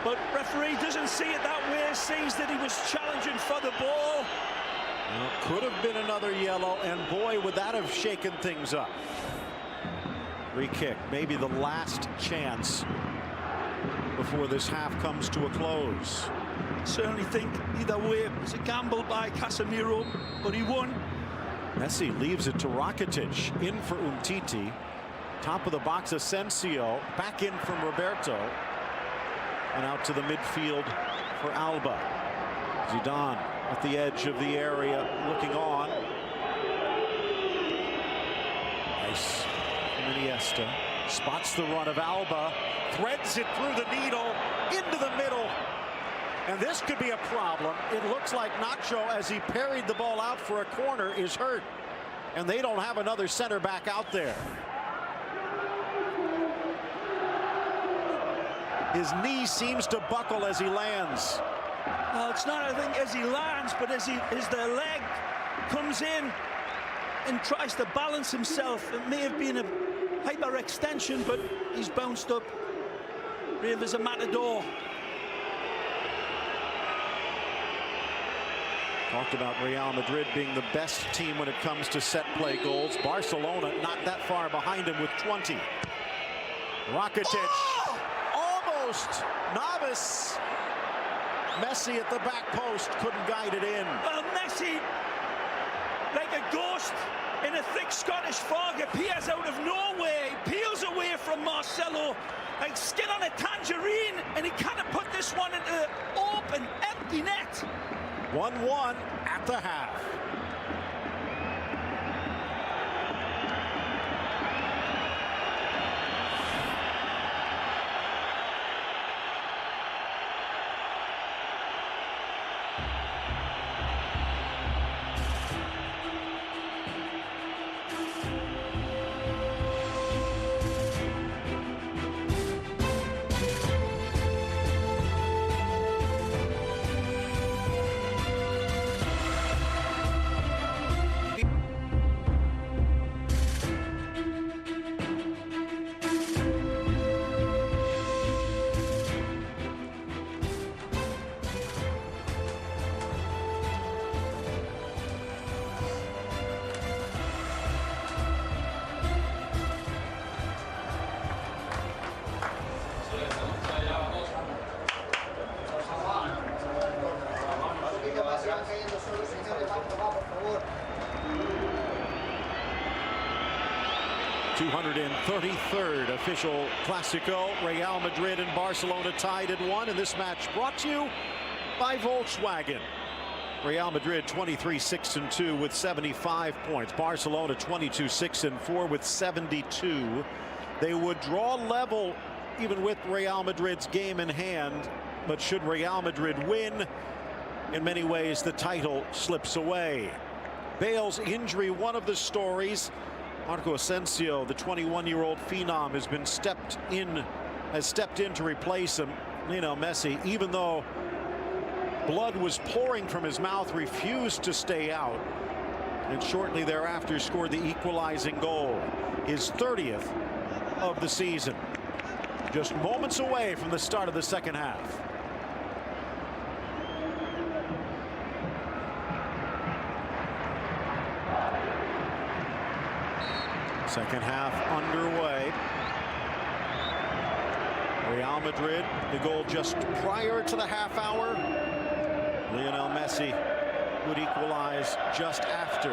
but referee doesn't see it that way. Sees that he was challenging for the ball. Well, could have been another yellow, and boy, would that have shaken things up. Free kick, maybe the last chance before this half comes to a close. Certainly think either way it was a gamble by Casemiro, but he won. Messi leaves it to Rakitic, in for Umtiti. Top of the box, Asensio, back in from Roberto, and out to the midfield for Alba. Zidane at the edge of the area, looking on. Nice from Iniesta. Spots the run of Alba, threads it through the needle, into the middle. And this could be a problem. It looks like Nacho, as he parried the ball out for a corner, is hurt. And they don't have another center back out there. His knee seems to buckle as he lands. Well, it's not, I think, as he lands, but as the leg comes in and tries to balance himself. It may have been a hyperextension, but he's bounced up. Brave as a matador. Talked about Real Madrid being the best team when it comes to set play goals. Barcelona not that far behind him with 20. Rakitic. Oh! Almost. Navas. Messi at the back post, couldn't guide it in. Well, Messi, like a ghost in a thick Scottish fog, appears out of nowhere. He peels away from Marcelo like skin on a tangerine, and he kind of put this one into the open, empty net. 1-1 at the half. 233rd official Clásico. Real Madrid and Barcelona tied at 1, and this match brought to you by Volkswagen. Real Madrid 23-6-2 with 75 points. Barcelona 22-6-4 with 72. They would draw level even with Real Madrid's game in hand, but should Real Madrid win, in many ways the title slips away. Bale's injury, one of the stories. Marco Asensio, the 21-year-old phenom, has stepped in to replace him. Lionel Messi, even though blood was pouring from his mouth, refused to stay out, and shortly thereafter scored the equalizing goal, his 30th of the season, just moments away from the start of the second half. Second half underway. Real Madrid, the goal just prior to the half hour. Lionel Messi would equalize just after.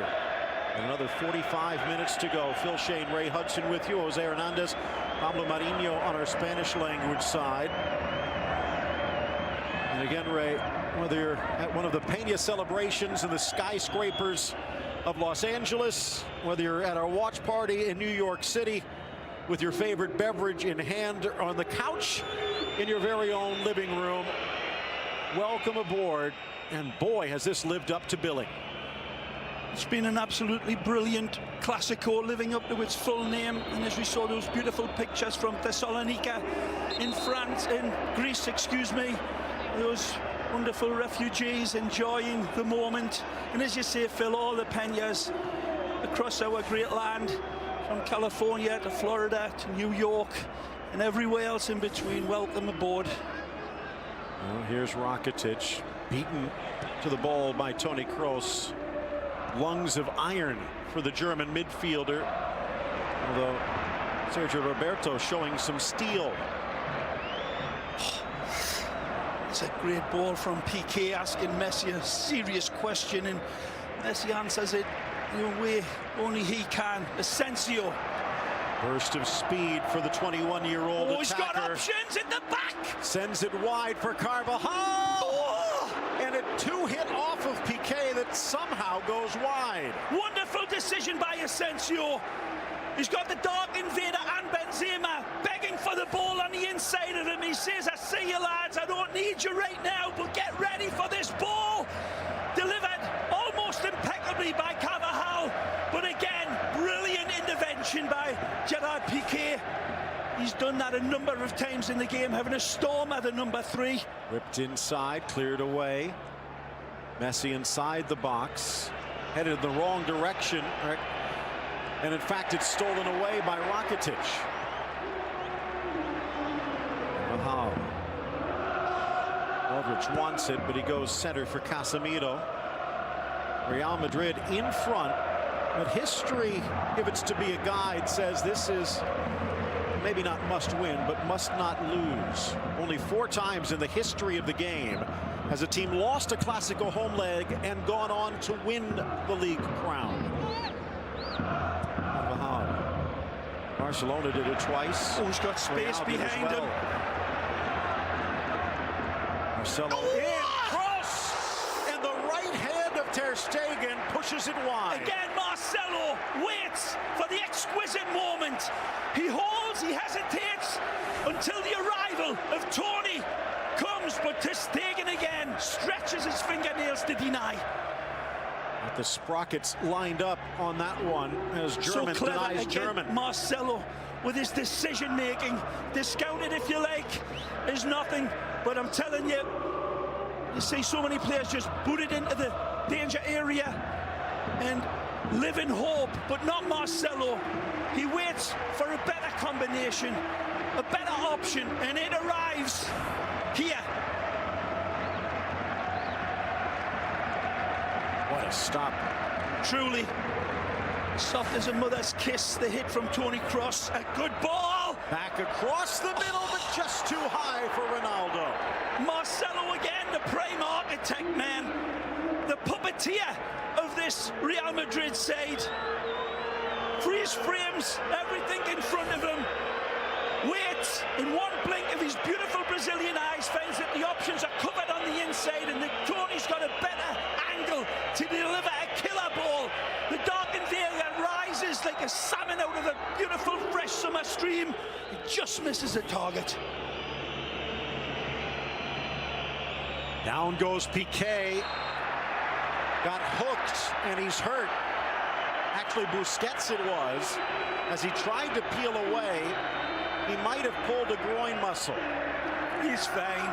And another 45 minutes to go. Phil Shane, Ray Hudson with you. Jose Hernandez, Pablo Marinho on our Spanish language side. And again, Ray, whether you're at one of the Peña celebrations in the skyscrapers of Los Angeles, whether you're at our watch party in New York City with your favorite beverage in hand, or on the couch in your very own living room, welcome aboard. And boy, has this lived up to billing. It's been an absolutely brilliant Clásico, living up to its full name. And as we saw those beautiful pictures from Thessalonica in France, in Greece, excuse me, those wonderful refugees enjoying the moment. And as you say, Phil, all the Peñas across our great land, from California to Florida to New York and everywhere else in between, welcome aboard. Well, here's Rakitic, beaten to the ball by Toni Kroos. Lungs of iron for the German midfielder, although Sergio Roberto showing some steel. It's a great ball from Piqué, asking Messi a serious question, and Messi answers it in a way only he can. Asensio. Burst of speed for the 21-year-old attacker. He's got options in the back. Sends it wide for Carvajal. Oh! And a two-hit off of Piqué that somehow goes wide. Wonderful decision by Asensio. He's got the dark invader and Benzema begging for the ball on the inside of him. He says, I see you lads, I don't need you right now, but get ready for this ball. Delivered almost impeccably by Carvajal, but again, brilliant intervention by Gerard Piqué. He's done that a number of times in the game, having a storm at the number 3. Ripped inside, cleared away. Messi inside the box, headed in the wrong direction. And in fact, it's stolen away by Rakitic. Carvajal. Modric wants it, but he goes center for Casemiro. Real Madrid in front, but history, if it's to be a guide, says this is maybe not must win, but must not lose. Only 4 times in the history of the game has a team lost a Clásico home leg and gone on to win the league crown. Barcelona did it twice. Oh, he's got space behind him. Marcelo in, cross, and the right hand of Ter Stegen pushes it wide. Again, Marcelo waits for the exquisite moment. He holds, he hesitates until the arrival of Toni comes, but Ter Stegen again stretches his fingernails to deny. The sprockets lined up on that one as German so clever denies again, German. Marcelo with his decision making, discounted if you like, is nothing. But I'm telling you, you see so many players just booted into the danger area and live in hope, but not Marcelo. He waits for a better combination, a better option, and it arrives here. What a stop. Truly soft as a mother's kiss, the hit from Toni Kroos. A good ball. Back across the middle, but just too high for Ronaldo. Marcelo again, the prime architect, man. The puppeteer of this Real Madrid side. freeze frames everything in front of him, waits in one blink of his beautiful Brazilian eyes, finds that the options are covered on the inside and that Tony's got a better angle to deliver a killer ball. The darkened area rises like a salmon out of a beautiful fresh summer stream. It just misses the target. Down goes Piqué. Got hooked and he's hurt. Actually, Busquets it was. As he tried to peel away, he might have pulled a groin muscle. He's fine.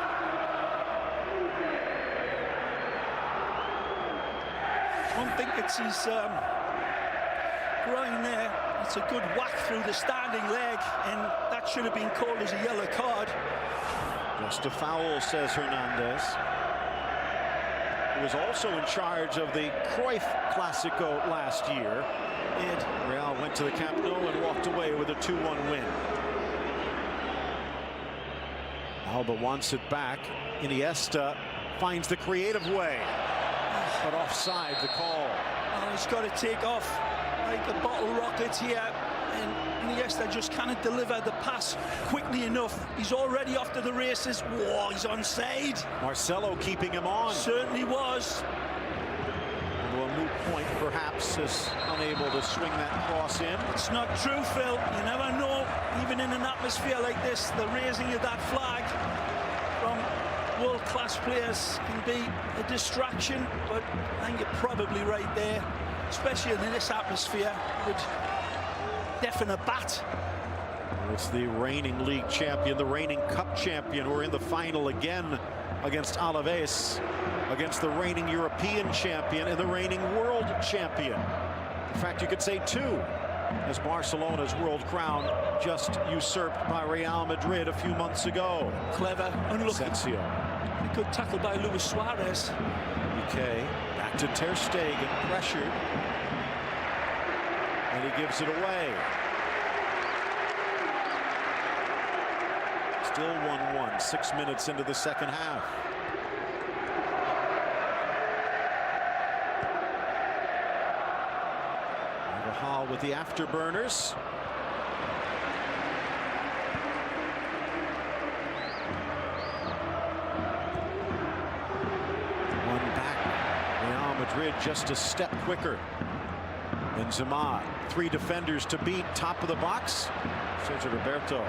I don't think it's his groin there. It's a good whack through the standing leg, and that should have been called as a yellow card. Just a foul, says Hernandez. He was also in charge of the Cruyff Clásico last year. And Real went to the Camp Nou and walked away with a 2-1 win. Alba wants it back. Iniesta finds the creative way, but offside the call. Oh, he's got to take off like a bottle rocket here, and Iniesta just can't deliver the pass quickly enough. He's already off to the races. Whoa, he's onside. Marcelo keeping him on. Certainly was. Although a moot point perhaps is unable to swing that cross in. It's not true, Phil. You never know. Even in an atmosphere like this, the raising of that flag from world-class players can be a distraction, but I think you're probably right there, especially in this atmosphere, would deafen a bat. It's the reigning league champion, the reigning cup champion. We're in the final again against Alaves, against the reigning European champion and the reigning world champion. In fact, you could say two, as Barcelona's world crown just usurped by Real Madrid a few months ago. Clever, unlucky. Asensio. A good tackle by Luis Suarez. Okay, back to Ter Stegen, pressured, and he gives it away. Still 1-1, 6 minutes into the second half. Hall with the afterburners. One back. Real Madrid just a step quicker. Benzema, 3 defenders to beat, top of the box. Sergio Roberto.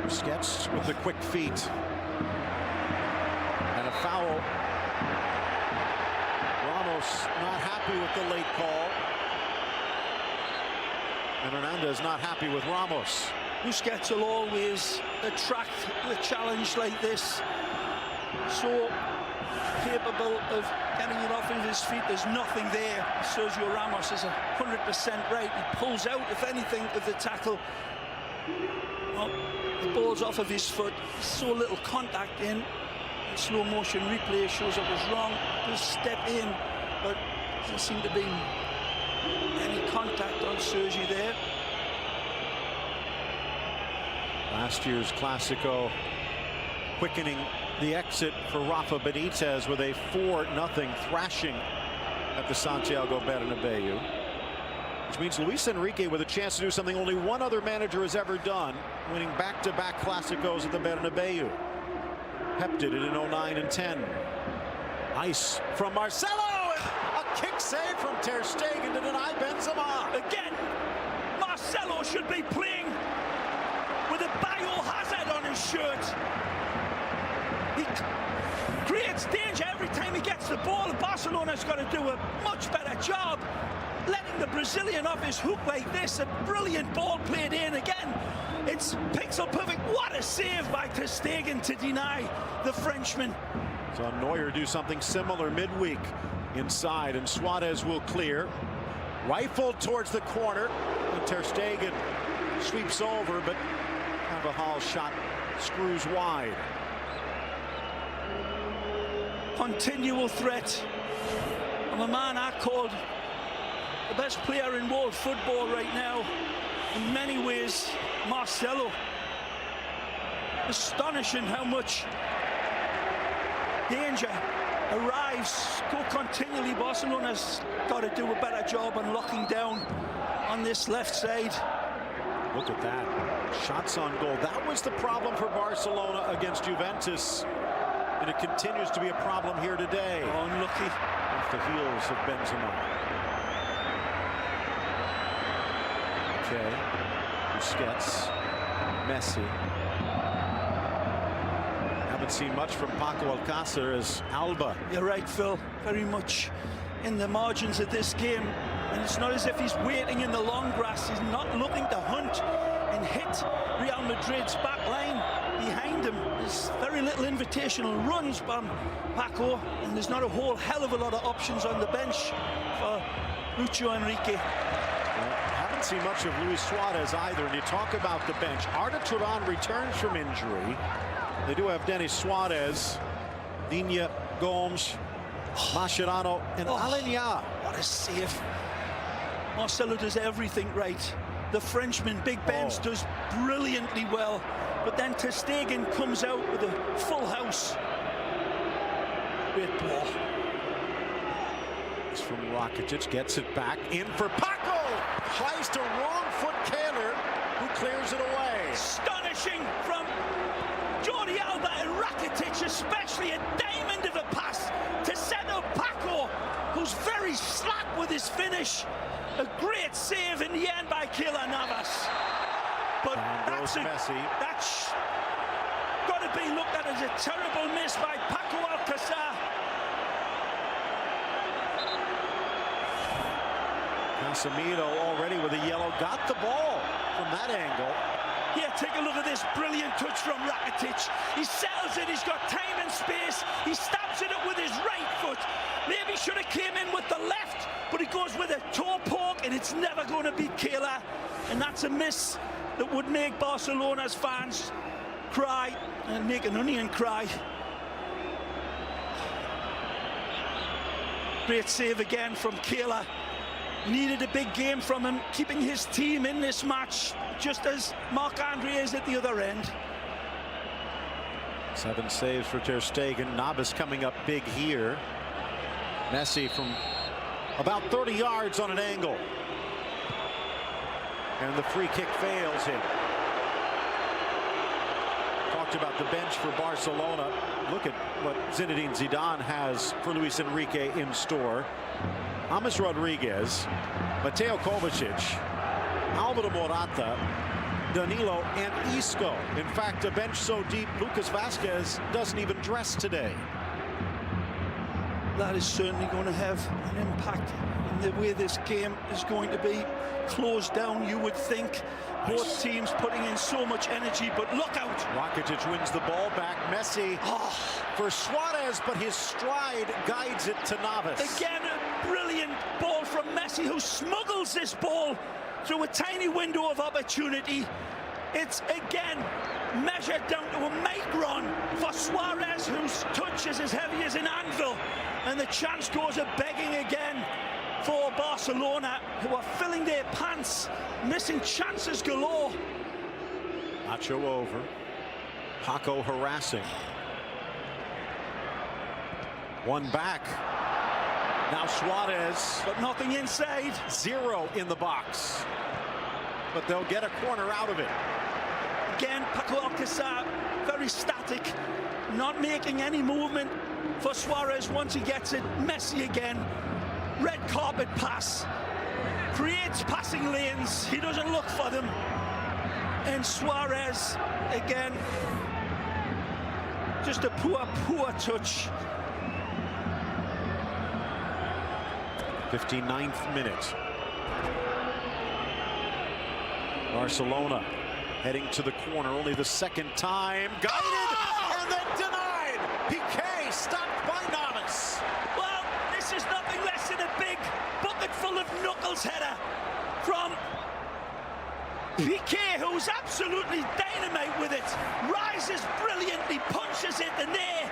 Busquets with the quick feet. And a foul. Ramos not happy with the late call. And Hernandez not happy with Ramos. Busquets will always attract the challenge like this. So capable of getting it off of his feet. There's nothing there. Sergio Ramos is 100% right. He pulls out, if anything, of the tackle. Well, the ball's off of his foot. So little contact in. The slow motion replay shows it was wrong. Just step in, but doesn't seem to be any contact on Sergi there. Last year's Clásico quickening the exit for Rafa Benitez with a 4-0 thrashing at the Santiago Bernabeu, which means Luis Enrique with a chance to do something only one other manager has ever done, winning back-to-back Clásicos at the Bernabeu. Pep did it in 09 and 10. Nice from Marcelo. A kick save from Ter Stegen to deny Benzema. Again, Marcelo should be playing with a biohazard on his shirt. He creates danger every time he gets the ball, and Barcelona's got to do a much better job letting the Brazilian off his hook like this. A brilliant ball played in again. It's pixel perfect. What a save by Ter Stegen to deny the Frenchman. So Neuer do something similar midweek inside, and Suarez will clear. Rifled towards the corner, and Ter Stegen sweeps over, but Carvajal's shot screws wide. Continual threat of a man I called the best player in world football right now. In many ways, Marcelo. Astonishing how much danger arrives so continually. Barcelona's got to do a better job on locking down on this left side. Look at that. Shots on goal. That was the problem for Barcelona against Juventus. And it continues to be a problem here today. Oh, unlucky. Off the heels of Benzema. Okay. Busquets. Messi. Haven't seen much from Paco Alcácer as Alba. You're right, Phil. Very much in the margins of this game. And it's not as if he's waiting in the long grass. He's not looking to hunt and hit Real Madrid's back line behind him. There's very little invitational runs from Paco, and there's not a whole hell of a lot of options on the bench for Lucho Enrique. Haven't seen much of Luis Suarez either. And you talk about the bench. Arda Turan returns from injury. They do have Denis Suarez, Digne, Gomes, Mascherano, and Alenya. What a save. Marcelo does everything right. The Frenchman, Big Benz, does brilliantly well. But then ter Stegen comes out with a full house. Great ball. It's from Rakitic, gets it back in for Paco. Tries to wrong foot Kaler, who clears it away. Astonishing from Jordi Alba and Rakitic, especially a diamond of a pass to set up Paco, who's very slack with his finish. A great save in the end by Keylor Navas. But that's got to be looked at as a terrible miss by Paco Alcácer. Casemiro already with a yellow, got the ball from that angle. Yeah, take a look at this brilliant touch from Rakitic. He settles it, he's got time and space. He stabs it up with his right foot. Maybe should have came in with the left, but he goes with a toe poke, and it's never going to beat Keylor. And that's a miss that would make Barcelona's fans cry and make an onion cry. Great save again from Keylor. Needed a big game from him, keeping his team in this match, just as Marc-Andre is at the other end. 7 saves for ter Stegen. Navas coming up big here. Messi from about 30 yards on an angle. And the free kick fails him. Talked about the bench for Barcelona. Look at what Zinedine Zidane has for Luis Enrique in store. James Rodriguez, Mateo Kovacic, Alvaro Morata, Danilo, and Isco. In fact, a bench so deep, Lucas Vazquez doesn't even dress today. That is certainly going to have an impact in the way this game is going to be closed down, you would think. Both teams putting in so much energy, but look out. Rakitic wins the ball back. Messi for Suarez, but his stride guides it to Navas. Again, a brilliant ball from Messi, who smuggles this ball through a tiny window of opportunity. It's again measured down to a micron for Suarez, whose touch is as heavy as an anvil. And the chance goes a begging again for Barcelona, who are filling their pants, missing chances galore. Nacho over. Paco harassing. One back. Now Suarez. But nothing inside. 0 in the box. But they'll get a corner out of it. Again, Paco Alcácer, very static, not making any movement for Suarez once he gets it. Messi again. Red carpet pass, creates passing lanes, he doesn't look for them, and Suarez again, just a poor touch. 59th minute. Barcelona heading to the corner, only the second time, guided and then denied. Piqué stopped by Navas. Well, this is nothing less than a big bucket full of knuckles header from Piqué, who's absolutely dynamite with it. Rises brilliantly, punches it, and there,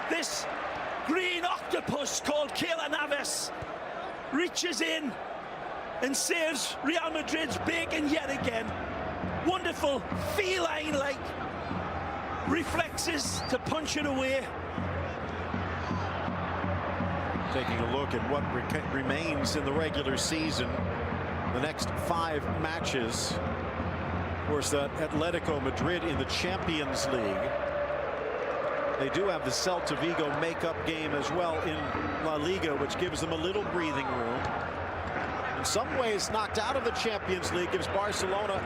this green octopus called Keylor Navas reaches in and saves Real Madrid's bacon yet again. Wonderful feline-like reflexes to punch it away. Taking a look at what remains in the regular season. the next 5 matches. Of course, Atletico Madrid in the Champions League. They do have the Celta Vigo makeup game as well in La Liga, which gives them a little breathing room. In some ways, knocked out of the Champions League gives Barcelona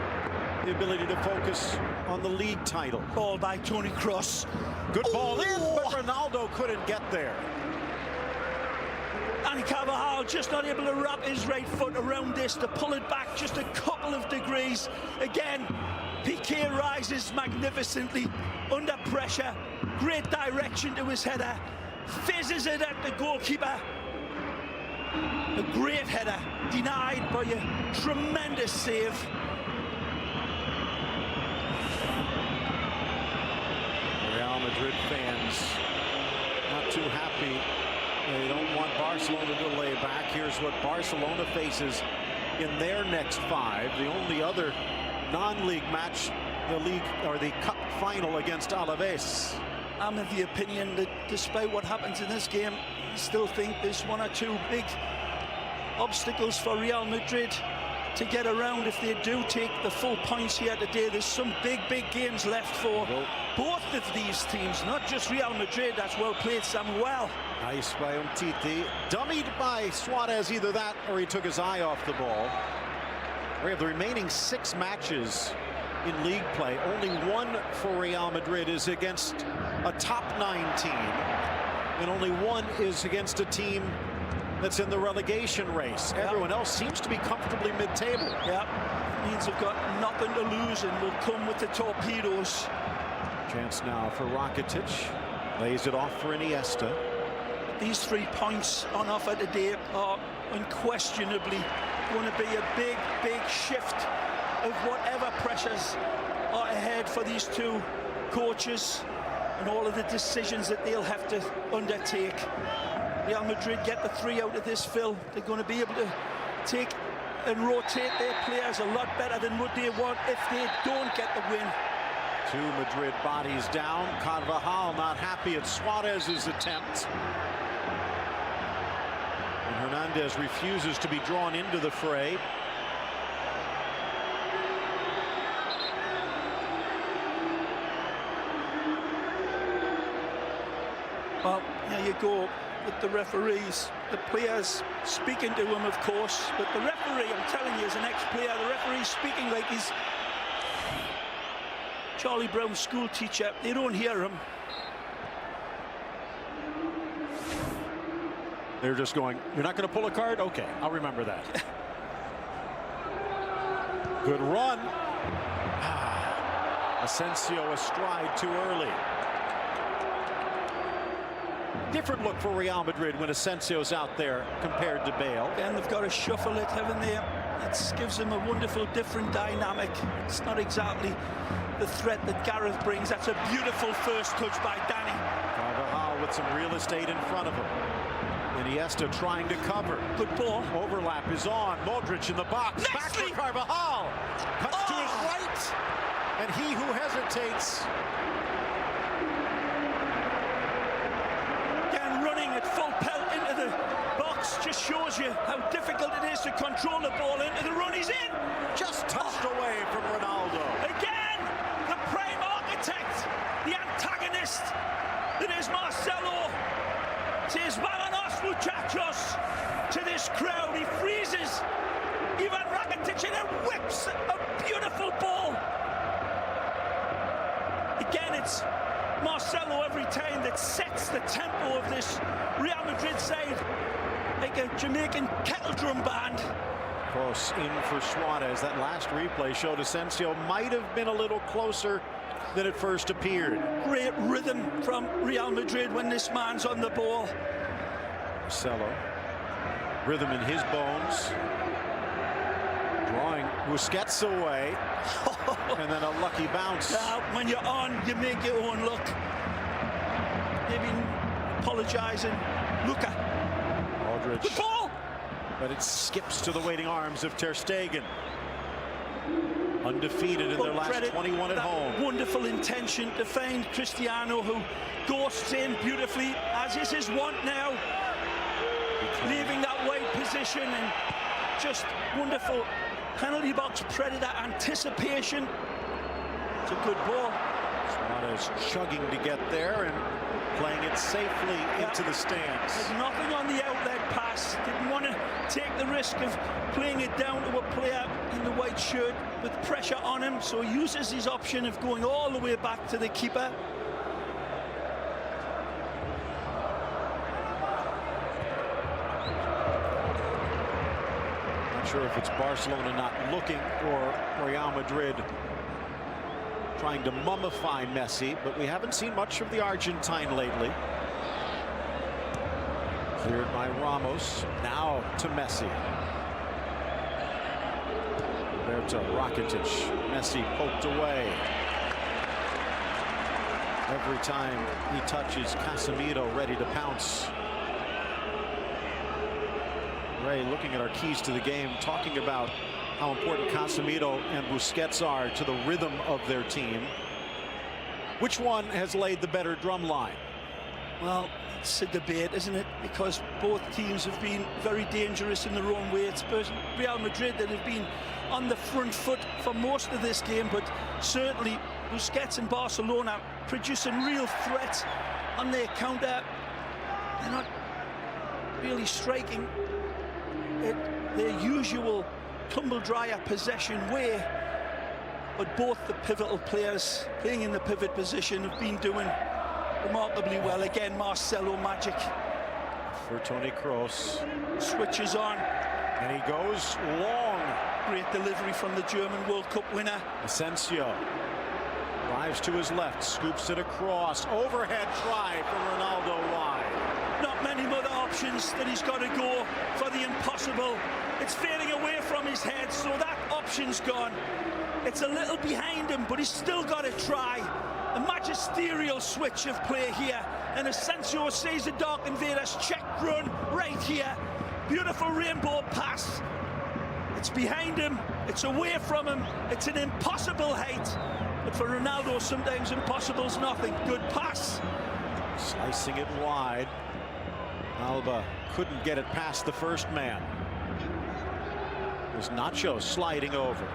the ability to focus on the league title. Ball by Toni Kroos. Good ball in, but Ronaldo couldn't get there. And Carvajal just not able to wrap his right foot around this to pull it back just a couple of degrees. Again, Piqué rises magnificently under pressure. Great direction to his header. Fizzes it at the goalkeeper. A great header, denied by a tremendous save. Real Madrid fans not too happy. They don't want Barcelona to lay back. Here's what Barcelona faces in their next 5. The only other non-league match, the league or the cup final against Alaves. I'm of the opinion that despite what happens in this game, I still think there's 1 or 2 big obstacles for Real Madrid to get around if they do take the full points here today. There's some big games left for both of these teams, not just Real Madrid. That's well played, Samuel. Nice by Umtiti. Dummied by Suarez, either that or he took his eye off the ball. We have the remaining 6 matches in league play. Only 1 for Real Madrid is against a top 9 team, and only 1 is against a team that's in the relegation race. Everyone else seems to be comfortably mid-table. Yeah, means they've got nothing to lose and will come with the torpedoes. Chance now for Rakitic. Lays it off for Iniesta. These 3 points on offer today are unquestionably going to be a big shift of whatever pressures are ahead for these 2 coaches and all of the decisions that they'll have to undertake. Real Madrid get the 3 out of this, Phil. They're going to be able to take and rotate their players a lot better than what they want if they don't get the win. 2 Madrid bodies down. Carvajal not happy at Suarez's attempt. And Hernandez refuses to be drawn into the fray. Well, there you go with the referees, the players speaking to him, of course, but the referee, I'm telling you, is an ex-player. The referee's speaking like he's Charlie Brown's school teacher. They don't hear him. They're just going, you're not going to pull a card? Okay, I'll remember that. Good run. Asensio astride too early. Different look for Real Madrid when Asensio's out there compared to Bale. And they've got to shuffle it, haven't they? It gives them a wonderful different dynamic. It's not exactly the threat that Gareth brings. That's a beautiful first touch by Danny. Carvajal with some real estate in front of him. Iniesta trying to cover. Good ball. Overlap is on. Modric in the box. Nicely. Back to Carvajal. Cuts to his right. And he who hesitates. Again, running at full pelt into the box just shows you how difficult it is to control the ball into the run. He's in. Just touched away from Ronaldo. Again, the prime architect, the antagonist that is Marcelo. Says, "Vámonos, muchachos," to this crowd. He freezes Ivan Rakitic and whips a beautiful ball. Again, it's Marcelo every time that sets the tempo of this Real Madrid side like a Jamaican kettle drum band. Cross in for Suarez. That last replay showed Asensio might have been a little closer than it first appeared. Great rhythm from Real Madrid when this man's on the ball. Marcelo, rhythm in his bones. Drawing Busquets away. And then a lucky bounce. Now, when you're on, you make your own look. They've been apologizing. Luka. Modric. The ball! But it skips to the waiting arms of Ter Stegen. Undefeated in their last 21 at home. Wonderful intention to find Cristiano, who ghosts in beautifully, as is his want now. Leaving that wide position and just wonderful penalty box predator anticipation. It's a good ball. Suarez chugging to get there and playing it safely into the stands. There's nothing on the outlet pass. Didn't want to take the risk of playing it down to a player in the white shirt with pressure on him, so he uses his option of going all the way back to the keeper. Not sure if it's Barcelona not looking or Real Madrid trying to mummify Messi, but we haven't seen much of the Argentine lately. Cleared by Ramos. Now to Messi. Roberto Rakitic. Messi poked away. Every time he touches, Casemiro ready to pounce. Ray, looking at our keys to the game, talking about how important Casemiro and Busquets are to the rhythm of their team. Which one has laid the better drum line? Well, it's a debate, isn't it? Because both teams have been very dangerous in their own way. It's Real Madrid that have been on the front foot for most of this game, but certainly Busquets and Barcelona producing real threats on their counter. They're not really striking at their usual tumble-dryer possession way, but both the pivotal players playing in the pivot position have been doing remarkably well. Again, Marcelo magic. For Toni Kroos. Switches on. And he goes long. Great delivery from the German World Cup winner. Asensio drives to his left, scoops it across. Overhead try for Ronaldo wide. Not many other options that he's got to go for the impossible. It's fading away from his head, so that option's gone. It's a little behind him, but he's still got to try. A magisterial switch of play here, and Asensio sees the Dark Invaders check run right here. Beautiful rainbow pass. It's behind him, it's away from him, it's an impossible height. But for Ronaldo, sometimes impossible's nothing. Good pass. Slicing it wide. Alba couldn't get it past the first man. There's Nacho sliding over.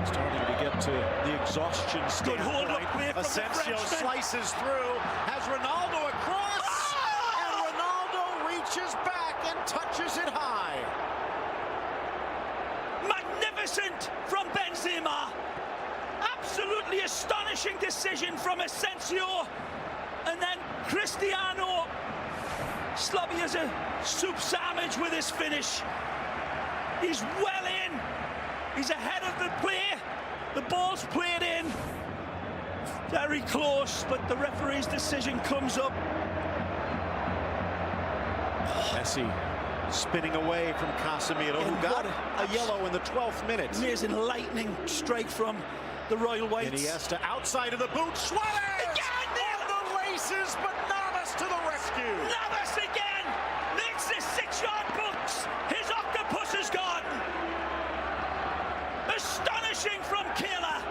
Starting to get to the exhaustion standpoint. Good hold up play from Asensio the slices through, has Ronaldo across, and Ronaldo reaches back and touches it high. Magnificent from Benzema. Absolutely astonishing decision from Asensio. And then Cristiano, sloppy as a soup sandwich with his finish. He's well in. He's ahead of the play. The ball's played in. Very close, but the referee's decision comes up. Messi spinning away from Casemiro, who got a yellow in the 12th minute. Amazing lightning strike from the Royal Whites. Iniesta outside of the boot. Suarez! Again! On the races, but Navas to the rescue. Navas again! Makes the 6-yard box. His octopus is gone. Astonishing from Kehler.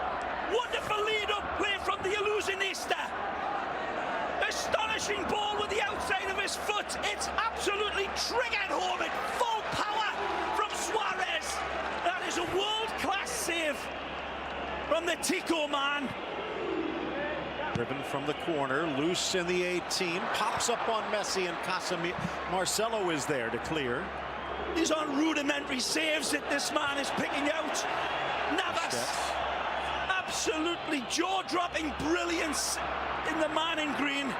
Wonderful lead-up play from the Illusionista. Astonishing ball with the outside of his foot. It's absolutely triggered home at full power from Suarez. That is a world-class save from the Tico man. Driven from the corner, loose in the 18, pops up on Messi and Casemiro. Marcelo is there to clear. He's on rudimentary saves that this man is picking out. Navas, absolutely jaw-dropping brilliance in the man in green.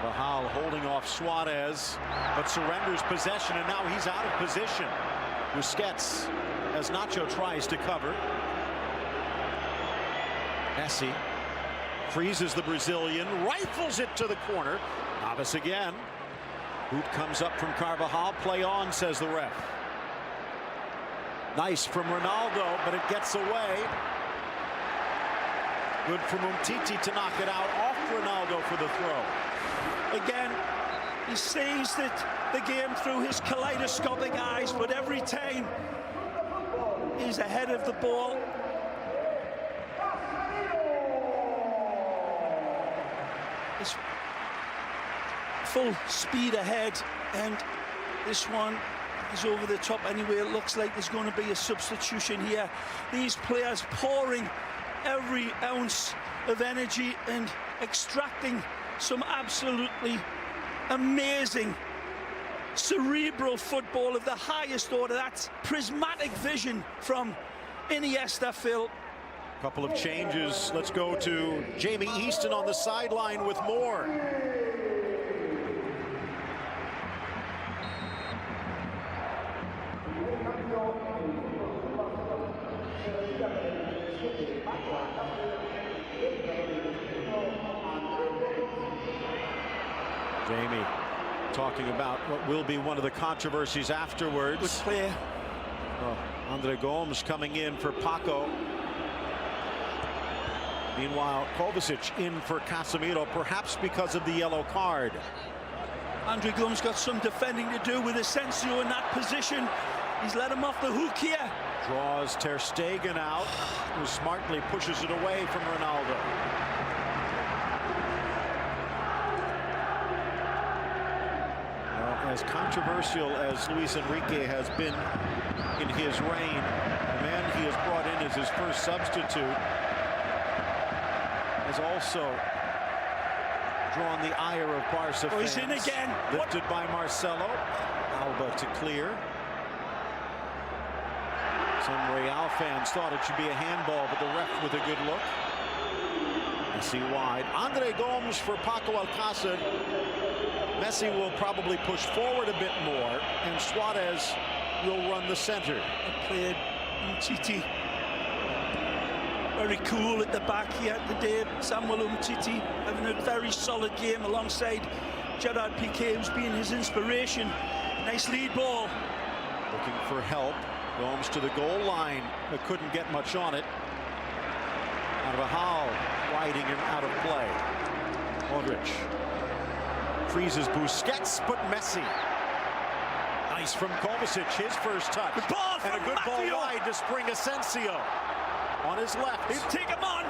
Carvajal holding off Suarez, but surrenders possession, and now he's out of position. Busquets, as Nacho tries to cover. Messi freezes the Brazilian, rifles it to the corner. Navas again. Boot comes up from Carvajal. Play on, says the ref. Nice from Ronaldo, but it gets away. Good from Umtiti to knock it out off Ronaldo for the throw. Again, he sees the game through his kaleidoscopic eyes, but every time he's ahead of the ball. It's full speed ahead, and This one is over the top anyway. It looks like there's going to be a substitution here. These players pouring every ounce of energy and extracting some absolutely amazing cerebral football of the highest order. That's prismatic vision from Iniesta, Phil. Couple of changes. Let's go to Jamie Easton on the sideline with more. Jamie talking about what will be one of the controversies afterwards. Good player. Andre Gomes coming in for Paco. Meanwhile, Kovacic in for Casemiro, perhaps because of the yellow card. Andre Gomes got some defending to do with Asensio in that position. He's let him off the hook here. Draws Ter Stegen out, who smartly pushes it away from Ronaldo. Well, as controversial as Luis Enrique has been in his reign, the man he has brought in as his first substitute has also drawn the ire of Barca fans. He's in again. Lifted by Marcelo. Alba to clear. Some Real fans thought it should be a handball, but the ref with a good look. Messi wide. Andre Gomes for Paco Alcácer. Messi will probably push forward a bit more, and Suarez will run the center. Played Umtiti. Very cool at the back here today. Samuel Umtiti having a very solid game alongside Gerard Piqué, who's been his inspiration. Nice lead ball. Looking for help. Gomes to the goal line, but couldn't get much on it. Carvajal riding him out of play. Modric freezes Busquets, but Messi. Nice from Kovacic, his first touch. Good ball and a good Matthew. Ball wide to spring Asensio. On his left. He'll take him on.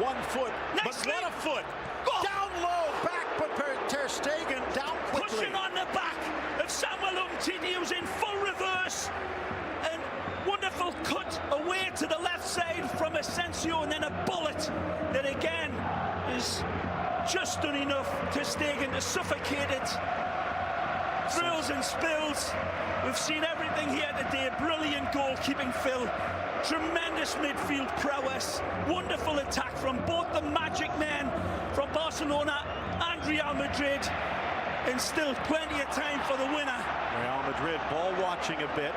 1 foot, Nice but not a foot. Go. Down low, back, but Ter Stegen down quickly. Pushing on the back of Samuel Umtiti, who's in full reverse. And wonderful cut away to the left side from Asensio, and then a bullet that again is just done enough to Stegen to suffocate it. Thrills and spills. We've seen everything here today. Brilliant goalkeeping, Phil. Tremendous midfield prowess. Wonderful attack from both the magic men from Barcelona and Real Madrid. And still plenty of time for the winner. Real Madrid ball watching a bit.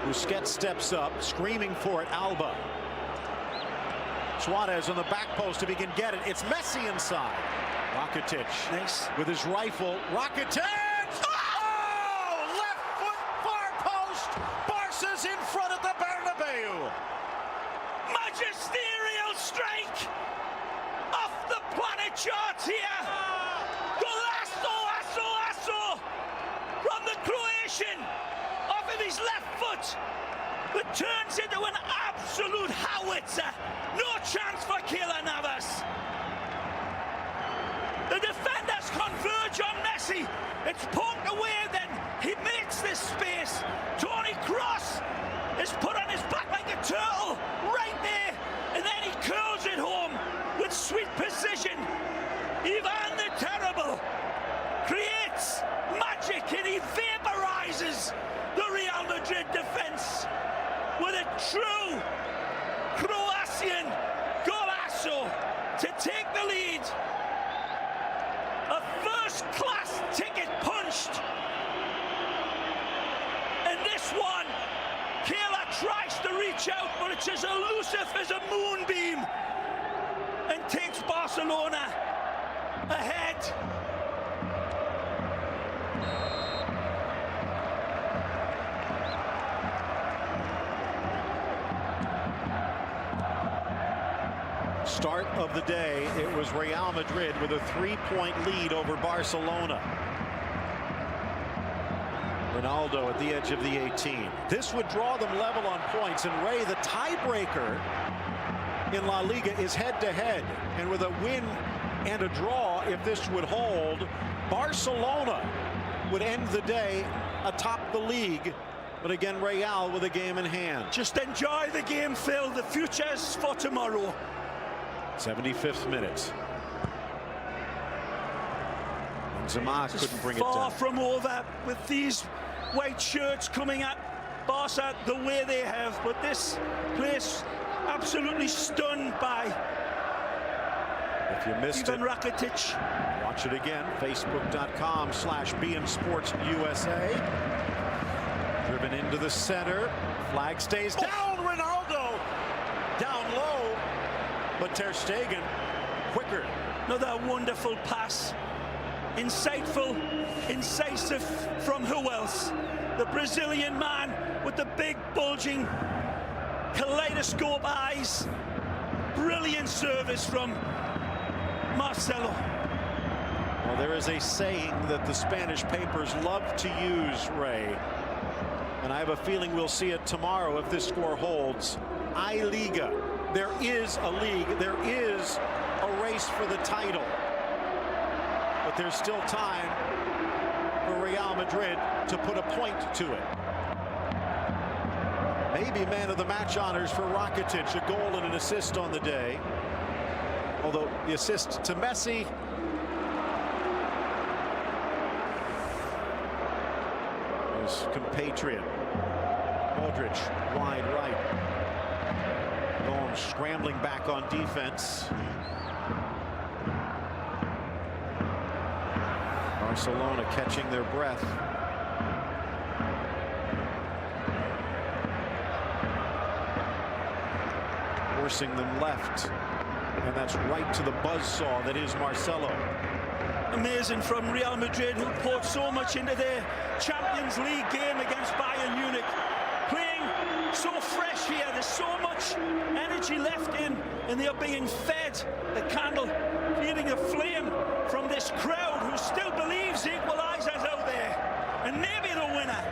Busquets steps up, screaming for it. Alba. Suarez on the back post if he can get it. It's Messi inside. Rakitic. Nice. With his rifle. Rakitic! Oh! Left foot, far post. Barca's in front of the Bernabeu. Magisterial strike off the planet charts here. Golazo from the Croatian off of his left foot, but turns into an absolute howitzer. No chance for Keylor Navas. The defenders converge on Messi. It's poked away, then he makes this space. Toni Kroos is put on his back like a turtle right there, and then he curls it home with sweet precision. Ivan the Terrible creates magic, and he vaporizes the Real Madrid defense with a true Croatian golazo to take the lead. A first-class ticket punched. And this one, Keylor tries to reach out, but it's as elusive as a moonbeam and takes Barcelona ahead. Start of the day, it was Real Madrid with a 3-point lead over Barcelona. Ronaldo at the edge of the 18. This would draw them level on points, and Ray, the tiebreaker in La Liga is head-to-head, and with a win and a draw, if this would hold, Barcelona would end the day atop the league. But again, Real with a game in hand. Just enjoy the game, Phil. The future's for tomorrow. 75th minute. Benzema couldn't bring it down. Far from over with these white shirts coming at Barca the way they have. But this place absolutely stunned by If you missed Ivan it, Rakitic. watch it again. Facebook.com/BeInSportsUSA. Driven into the center. Flag stays down. Ronaldo down low. But Ter Stegen quicker. Another wonderful pass. Insightful, incisive from who else? The Brazilian man with the big bulging kaleidoscope eyes. Brilliant service from Marcelo. Well, there is a saying that the Spanish papers love to use, Ray. And I have a feeling we'll see it tomorrow if this score holds. I Liga. There is a league. There is a race for the title. But there's still time for Real Madrid to put a point to it. Maybe man of the match honors for Rakitic, a goal and an assist on the day. Although the assist to Messi. His compatriot, Modric, wide right. Gomes scrambling back on defense. Barcelona catching their breath. Forcing them left. And that's right to the buzzsaw that is Marcelo. Amazing from Real Madrid, who poured so much into their Champions League game against Bayern Munich. Playing so fresh here, there's so much energy left in, and they are being fed the candle, feeding a flame from this crowd who still believes the equalizer's out there, and maybe the winner.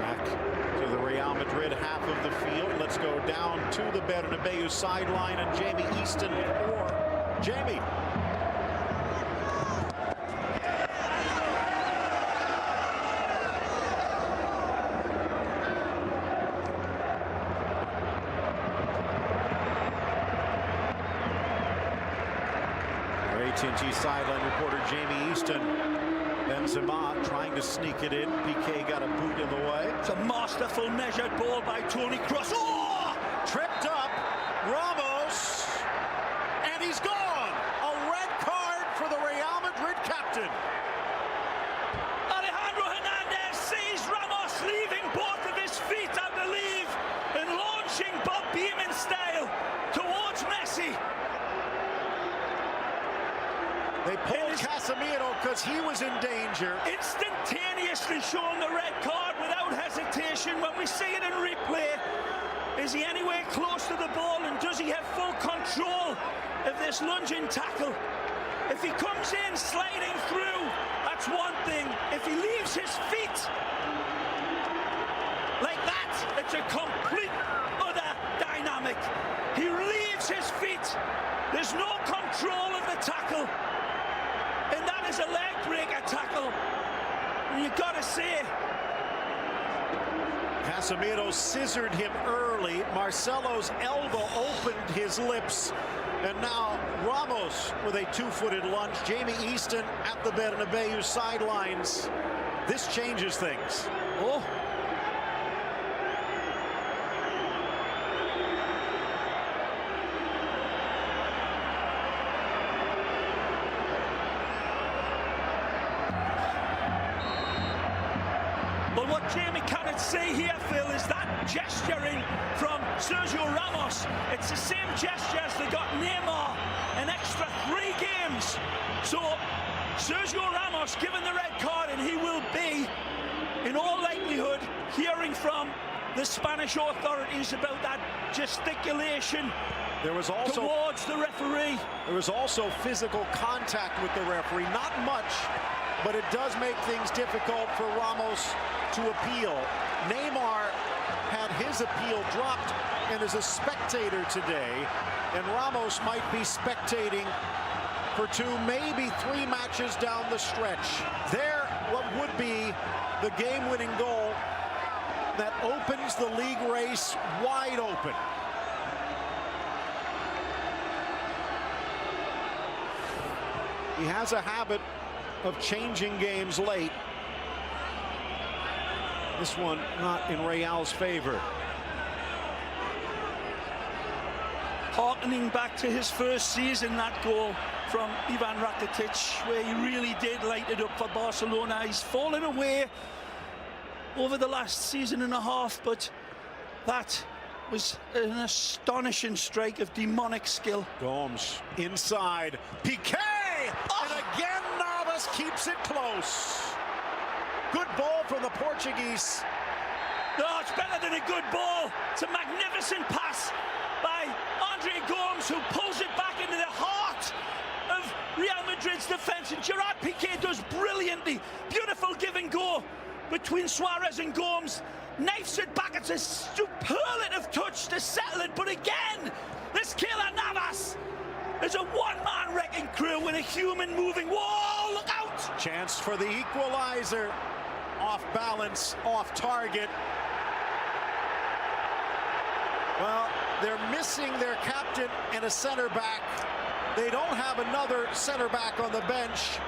Back to the Real Madrid half of the field. Let's go down to the Bernabeu sideline, and Jamie Easton with more. Jamie. AT&T sideline reporter Jamie Easton. Benzema trying to sneak it in. PK got a boot in the way. It's a masterful measured ball by Toni Kroos. Oh! Tripped up. Ramos. And he's gone. A red card for the Real Madrid captain. Alejandro Hernandez sees Ramos leaving both of his feet, I believe, and launching Bob Beamon style towards Messi. They pulled Casemiro because he was in danger. Instantaneously showing the red card without hesitation. When we see it in replay, is he anywhere close to the ball, and does he have full control of this lunging tackle? If he comes in sliding through, that's one thing. If he leaves his feet like that, it's a complete other dynamic. He leaves his feet. There's no control of the tackle. And that is a leg breaker tackle. And you've got to say, Casemiro scissored him early. Marcelo's elbow opened his lips. And now Ramos with a two-footed lunge. Jamie Easton at the Bernabeu sidelines. This changes things. oh, but what Jamie cannot see here, Phil, is that gesturing from Sergio Ramos. It's the same gestures that got Neymar an extra 3 games. So Sergio Ramos given the red card, and he will be, in all likelihood, hearing from the Spanish authorities about that gesticulation There was also towards the referee. There was also physical contact with the referee. Not much, but it does make things difficult for Ramos to appeal. Neymar had his appeal dropped and is a spectator today, and Ramos might be spectating for 2, maybe 3 matches down the stretch. There, what would be the game-winning goal that opens the league race wide open. He has a habit of changing games late. This one not in Real's favor. Harkening back to his first season, that goal from Ivan Rakitic, where he really did light it up for Barcelona. He's fallen away over the last season and a half, but that was an astonishing strike of demonic skill. Gomes inside, Piqué, and again Navas keeps it close. Good ball from the Portuguese. No, it's better than a good ball. It's a magnificent pass by Andre Gomes, who pulls it back into the heart of Real Madrid's defense, and Gerard Piqué does brilliantly. Beautiful give and go between Suarez and Gomes. Knifes it back. It's a superlative touch to settle it, but again, this Keylor Navas is a one-man wrecking crew with a human moving wall. Look out! Chance for the equalizer. Off balance, off target. Well, they're missing their captain and a center back. They don't have another center back on the bench.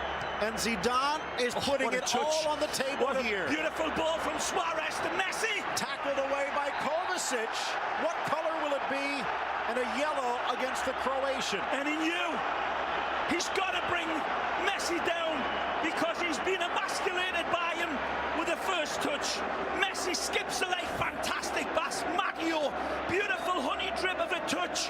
And Zidane is putting it all on the table here. Beautiful ball from Suarez to Messi. Tackled away by Kovacic. What color will it be? And a yellow against the Croatian. And he knew he's got to bring Messi down because he's been emasculated by him with the first touch. Messi skips the leg, fantastic pass. Maggio, beautiful honey drip of a touch.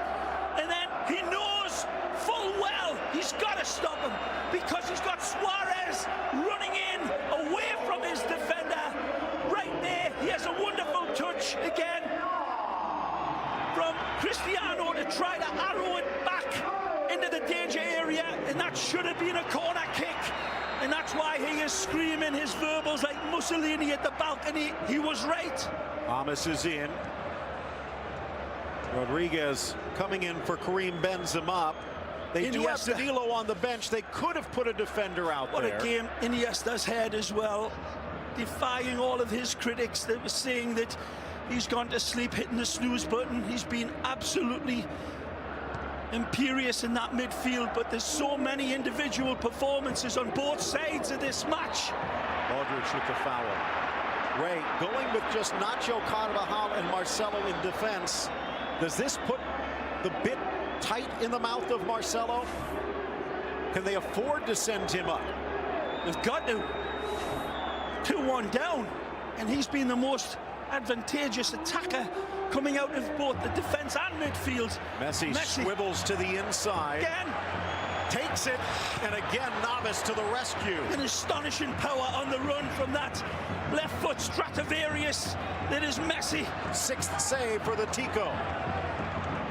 And then he knows full well he's got to stop him because he's got Suarez running in away from his defender. Right there, he has a wonderful touch again from Cristiano to try to arrow it back into the danger area, and that should have been a corner kick. And that's why he is screaming his verbals like Mussolini at the balcony. He was right. Thomas is in. Rodriguez coming in for Karim Benzema. They do have Danilo on the bench. They could have put a defender out there. What a game. Iniesta's head as well, defying all of his critics that were saying that he's gone to sleep hitting the snooze button. He's been absolutely imperious in that midfield, but there's so many individual performances on both sides of this match. Aldridge with the foul. Ray going with just Nacho Carvajal and Marcelo in defense. Does this put the bit tight in the mouth of Marcelo? Can they afford to send him up? They've got to. 2-1 down, and he's been the most advantageous attacker coming out of both the defense and midfield. Messi swivels to the inside. Again. Takes it, and again Navas to the rescue. An astonishing power on the run from that left foot Stradivarius that is Messi. 6th save for the Tico.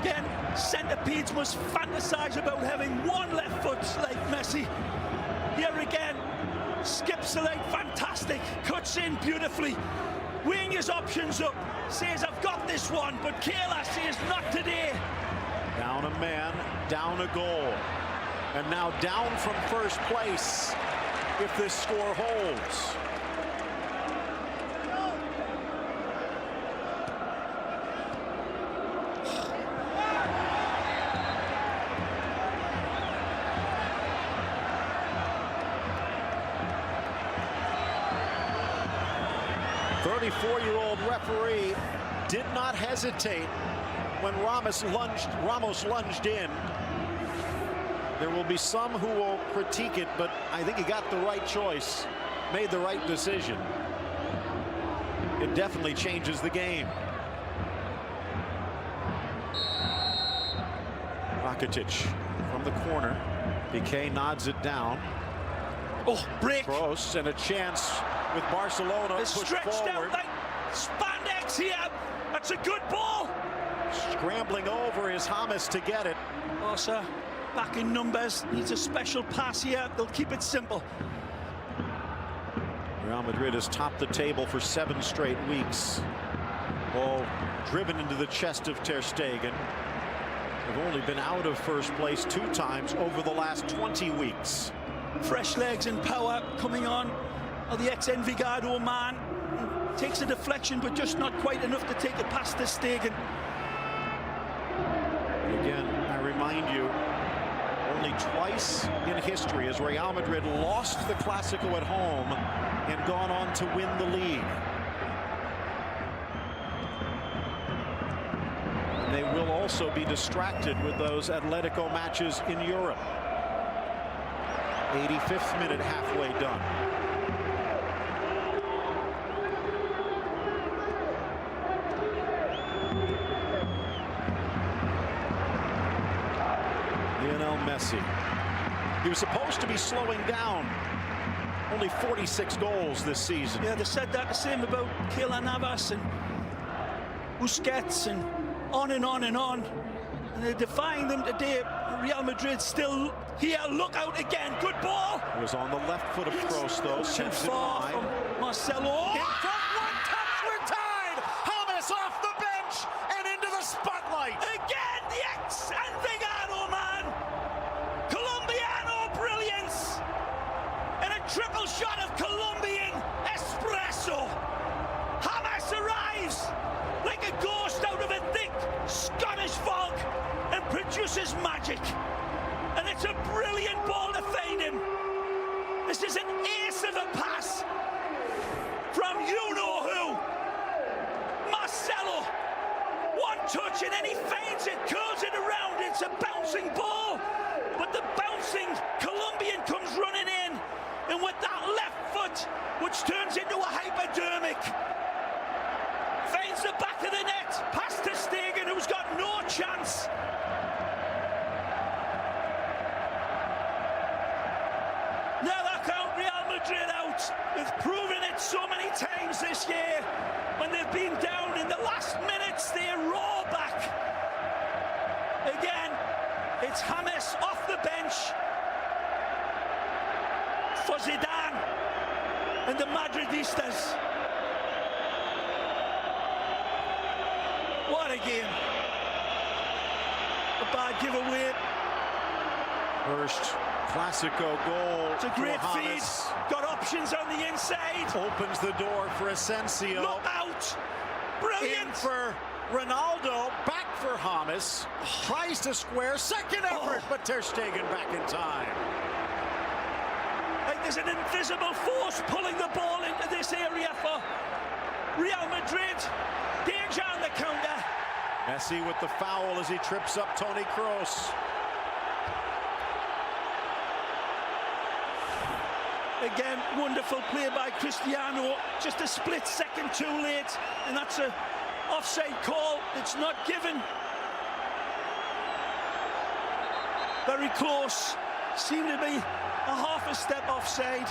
Again, centipedes must fantasize about having one left foot like Messi. Here again, skips the leg, fantastic, cuts in beautifully, weighing his options up, says I've got this one, but Keylor says not today. Down a man, down a goal, and now down from first place if this score holds. The 34-year-old referee did not hesitate when Ramos lunged in. There will be some who will critique it, but I think he got the right choice, made the right decision. It definitely changes the game. Rakitic from the corner. Piqué nods it down. Oh, break. Kroos, and a chance with Barcelona it's pushed stretched forward. out like spandex here. That's a good ball. Scrambling over is James to get it. Barca back in numbers, needs a special pass here. They'll keep it simple. Real Madrid has topped the table for 7 straight weeks. Ball driven into the chest of Ter Stegen. They've only been out of first place 2 times over the last 20 weeks. Fresh legs and power coming on. The ex-Envigado man takes a deflection, but just not quite enough to take it past the Stegen. Again, I remind you, only twice in history has Real Madrid lost the Clásico at home and gone on to win the league. And they will also be distracted with those Atletico matches in Europe. 85th minute, halfway done. Messi. He was supposed to be slowing down. Only 46 goals this season. Yeah, they said that the same about Keylor Navas and Busquets and on and on and on. And they're defying them today. Real Madrid still here. Look out again. Good ball. It was on the left foot of Kroos, though. Too far from Marcelo. In front, one touch, we're tied. James off the bench and into the spotlight. Again, the ex-Envigado man. Colombiano brilliance. And a triple shot of Colombian espresso. James arrives like a ghost out of a thick Scottish fog and produces magic. And it's a brilliant ball to feed him. This is an ace of a pass from you-know-who. Marcelo. One touch and then he feigns it, curls it around. It's a bouncing ball. But the bouncing Colombian comes running in. And with that left foot, which turns into a hypodermic, feigns the back of the net, past to Stegen, who's got no chance. Never count Real Madrid out. They've proven it so many times this year. When they've been down in the last minutes, they roar back. Again, it's James off the bench for Zidane and the Madridistas. What a game. A bad giveaway. First Clásico goal. It's a great for feed. James. Got options on the inside. Opens the door for Asensio. Look out. Brilliant. In for Ronaldo. Back for James. Tries to square. Second effort, but Ter Stegen back in time. Like there's an invisible force pulling the ball into this area for Real Madrid. Danger on the counter. Messi with the foul as he trips up Toni Kroos. Again, wonderful play by Cristiano. Just a split second too late, and that's an offside call. It's not given. Very close. Seemed to be a half a step offside.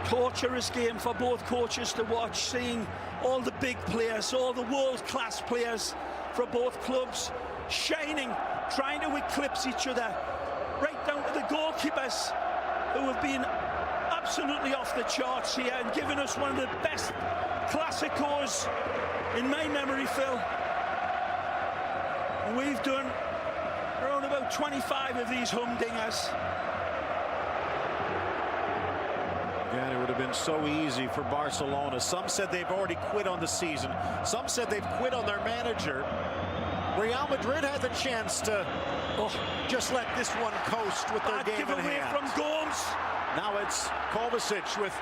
Torturous game for both coaches to watch, seeing all the big players, all the world-class players for both clubs shining, trying to eclipse each other, right down to the goalkeepers who have been absolutely off the charts here and given us one of the best Clásicos in my memory, Phil. And we've done around about 25 of these humdingers. And it would have been so easy for Barcelona. Some said they've already quit on the season. Some said they've quit on their manager. Real Madrid has a chance to just let this one coast with their game in hand. From Gomes. Now it's Kovacic with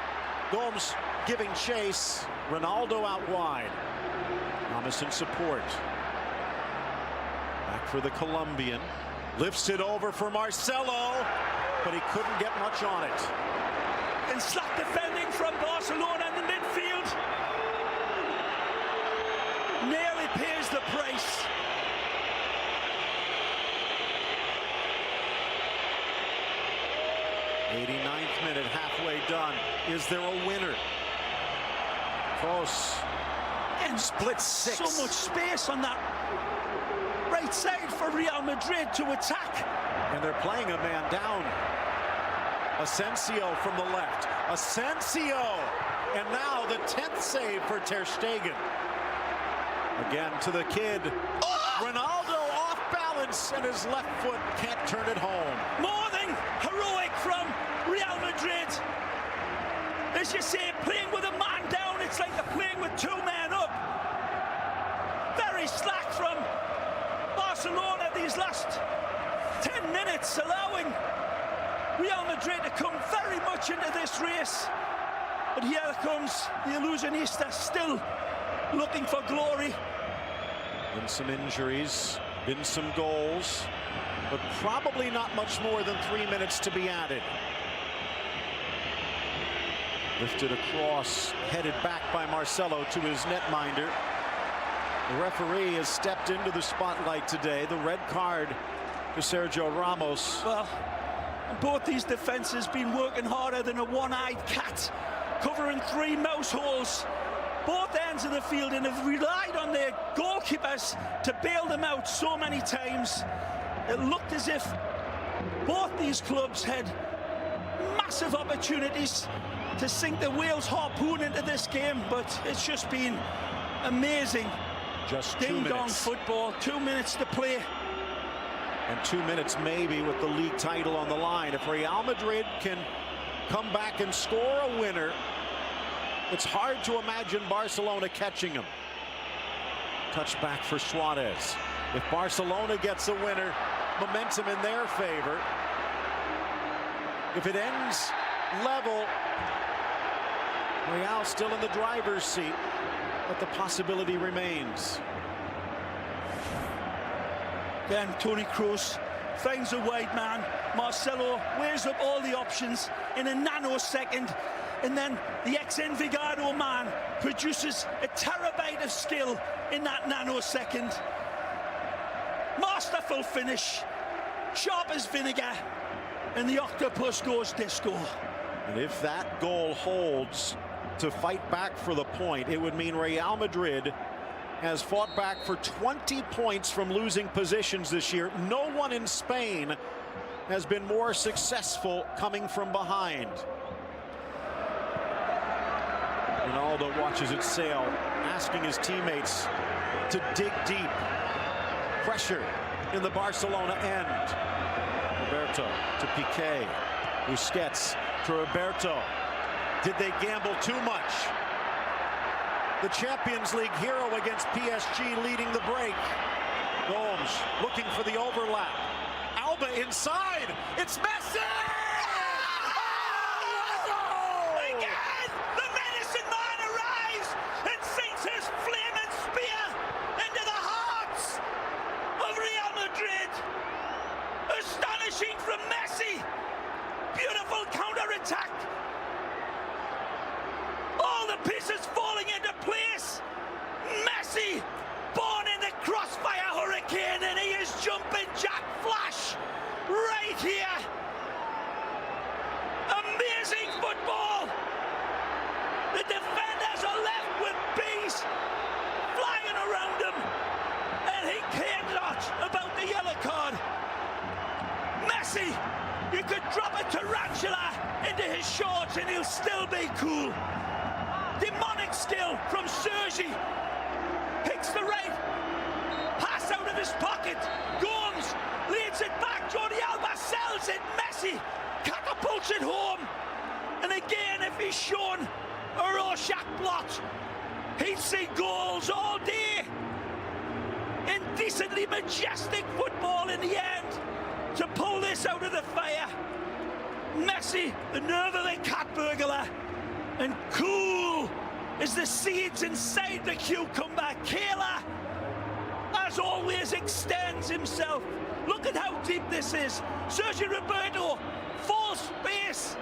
Gomes giving chase. Ronaldo out wide. James in support. Back for the Colombian. Lifts it over for Marcelo, but he couldn't get much on it. And slack defending from Barcelona in the midfield. Nearly pays the price. '89th minute, halfway done. Is there a winner? Kroos. And split six. So much space on that right side for Real Madrid to attack. And they're playing a man down. Asensio from the left. Asensio! And now the 10th save for Ter Stegen. Again to the kid. Ronaldo off balance, and his left foot can't turn it home. More than heroic from Real Madrid. As you say, playing with a man down, it's like they're playing with two men up. Very slack from Barcelona these last 10 minutes, allowing Real Madrid to come very much into this race. But here comes the Illusionista, still looking for glory. Been some injuries, been some goals, but probably not much more than 3 minutes to be added. Lifted across, headed back by Marcelo to his netminder. The referee has stepped into the spotlight today. The red card to Sergio Ramos. Well, both these defenses been working harder than a one-eyed cat, covering 3 mouse holes, both ends of the field, and have relied on their goalkeepers to bail them out so many times. It looked as if both these clubs had massive opportunities to sink the Wales harpoon into this game, but it's just been amazing. Just 2 Ding-dong minutes. football, 2 minutes to play. And 2 minutes maybe with the league title on the line. If Real Madrid can come back and score a winner, it's hard to imagine Barcelona catching them. Touch back for Suarez. If Barcelona gets a winner, momentum in their favor. If it ends level, Real still in the driver's seat, but the possibility remains. Again, Toni Kroos finds a wide man. Marcelo weighs up all the options in a nanosecond, and then the ex-Envigado man produces a terabyte of skill in that nanosecond. Masterful finish, sharp as vinegar, and the octopus goes disco. And if that goal holds to fight back for the point, it would mean Real Madrid has fought back for 20 points from losing positions this year. No one in Spain has been more successful coming from behind. Ronaldo watches it sail, asking his teammates to dig deep. Pressure in the Barcelona end. Roberto to Piqué. Busquets to Roberto. Did they gamble too much? The Champions League hero against PSG leading the break. Gomes looking for the overlap. Alba inside. It's Messi! Again, the medicine man arrives and sinks his flaming spear into the hearts of Real Madrid. Astonishing from Messi. Beautiful counter-attack. All the pieces falling into place. Messi, born in the crossfire hurricane, and he is jumping Jack Flash right here. Amazing football. The defenders are left with bees flying around him, and he cared not about the yellow card. Messi, you could drop a tarantula into his shorts and he'll still be cool. Demonic skill from Sergi. Picks the right pass out of his pocket. Gomes leads it back. Jordi Alba sells it. Messi catapults it home. And again, if he's shown a Rorschach blot, he'd see goals all day. Indecently majestic football in the end to pull this out of the fire. Messi, the nerve of the cat burglar. And cool as the seeds inside the cucumber. Kayla, as always, extends himself. Look at how deep this is. Sergio Roberto, full space.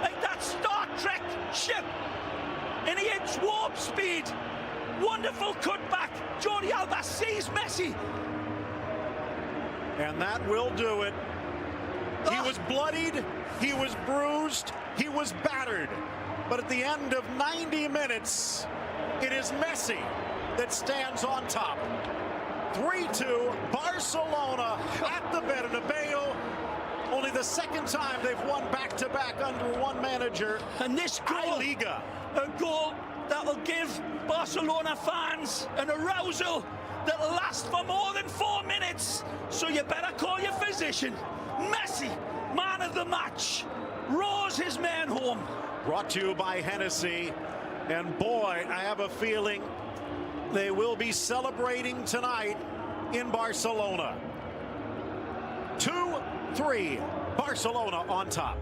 Like that Star Trek ship. And he hits warp speed. Wonderful cutback. Jordi Alba sees Messi. And that will do it. He was bloodied, he was bruised, he was battered. But at the end of 90 minutes, it is Messi that stands on top. 3-2, Barcelona at the Bernabeu. Only the second time they've won back-to-back under one manager. And this goal, Liga. a goal that will give Barcelona fans an arousal that will last for more than 4 minutes. So you better call your physician. Messi, man of the match, roars his man home. Brought to you by Hennessy. And boy, I have a feeling they will be celebrating tonight in Barcelona. 2-3, Barcelona on top.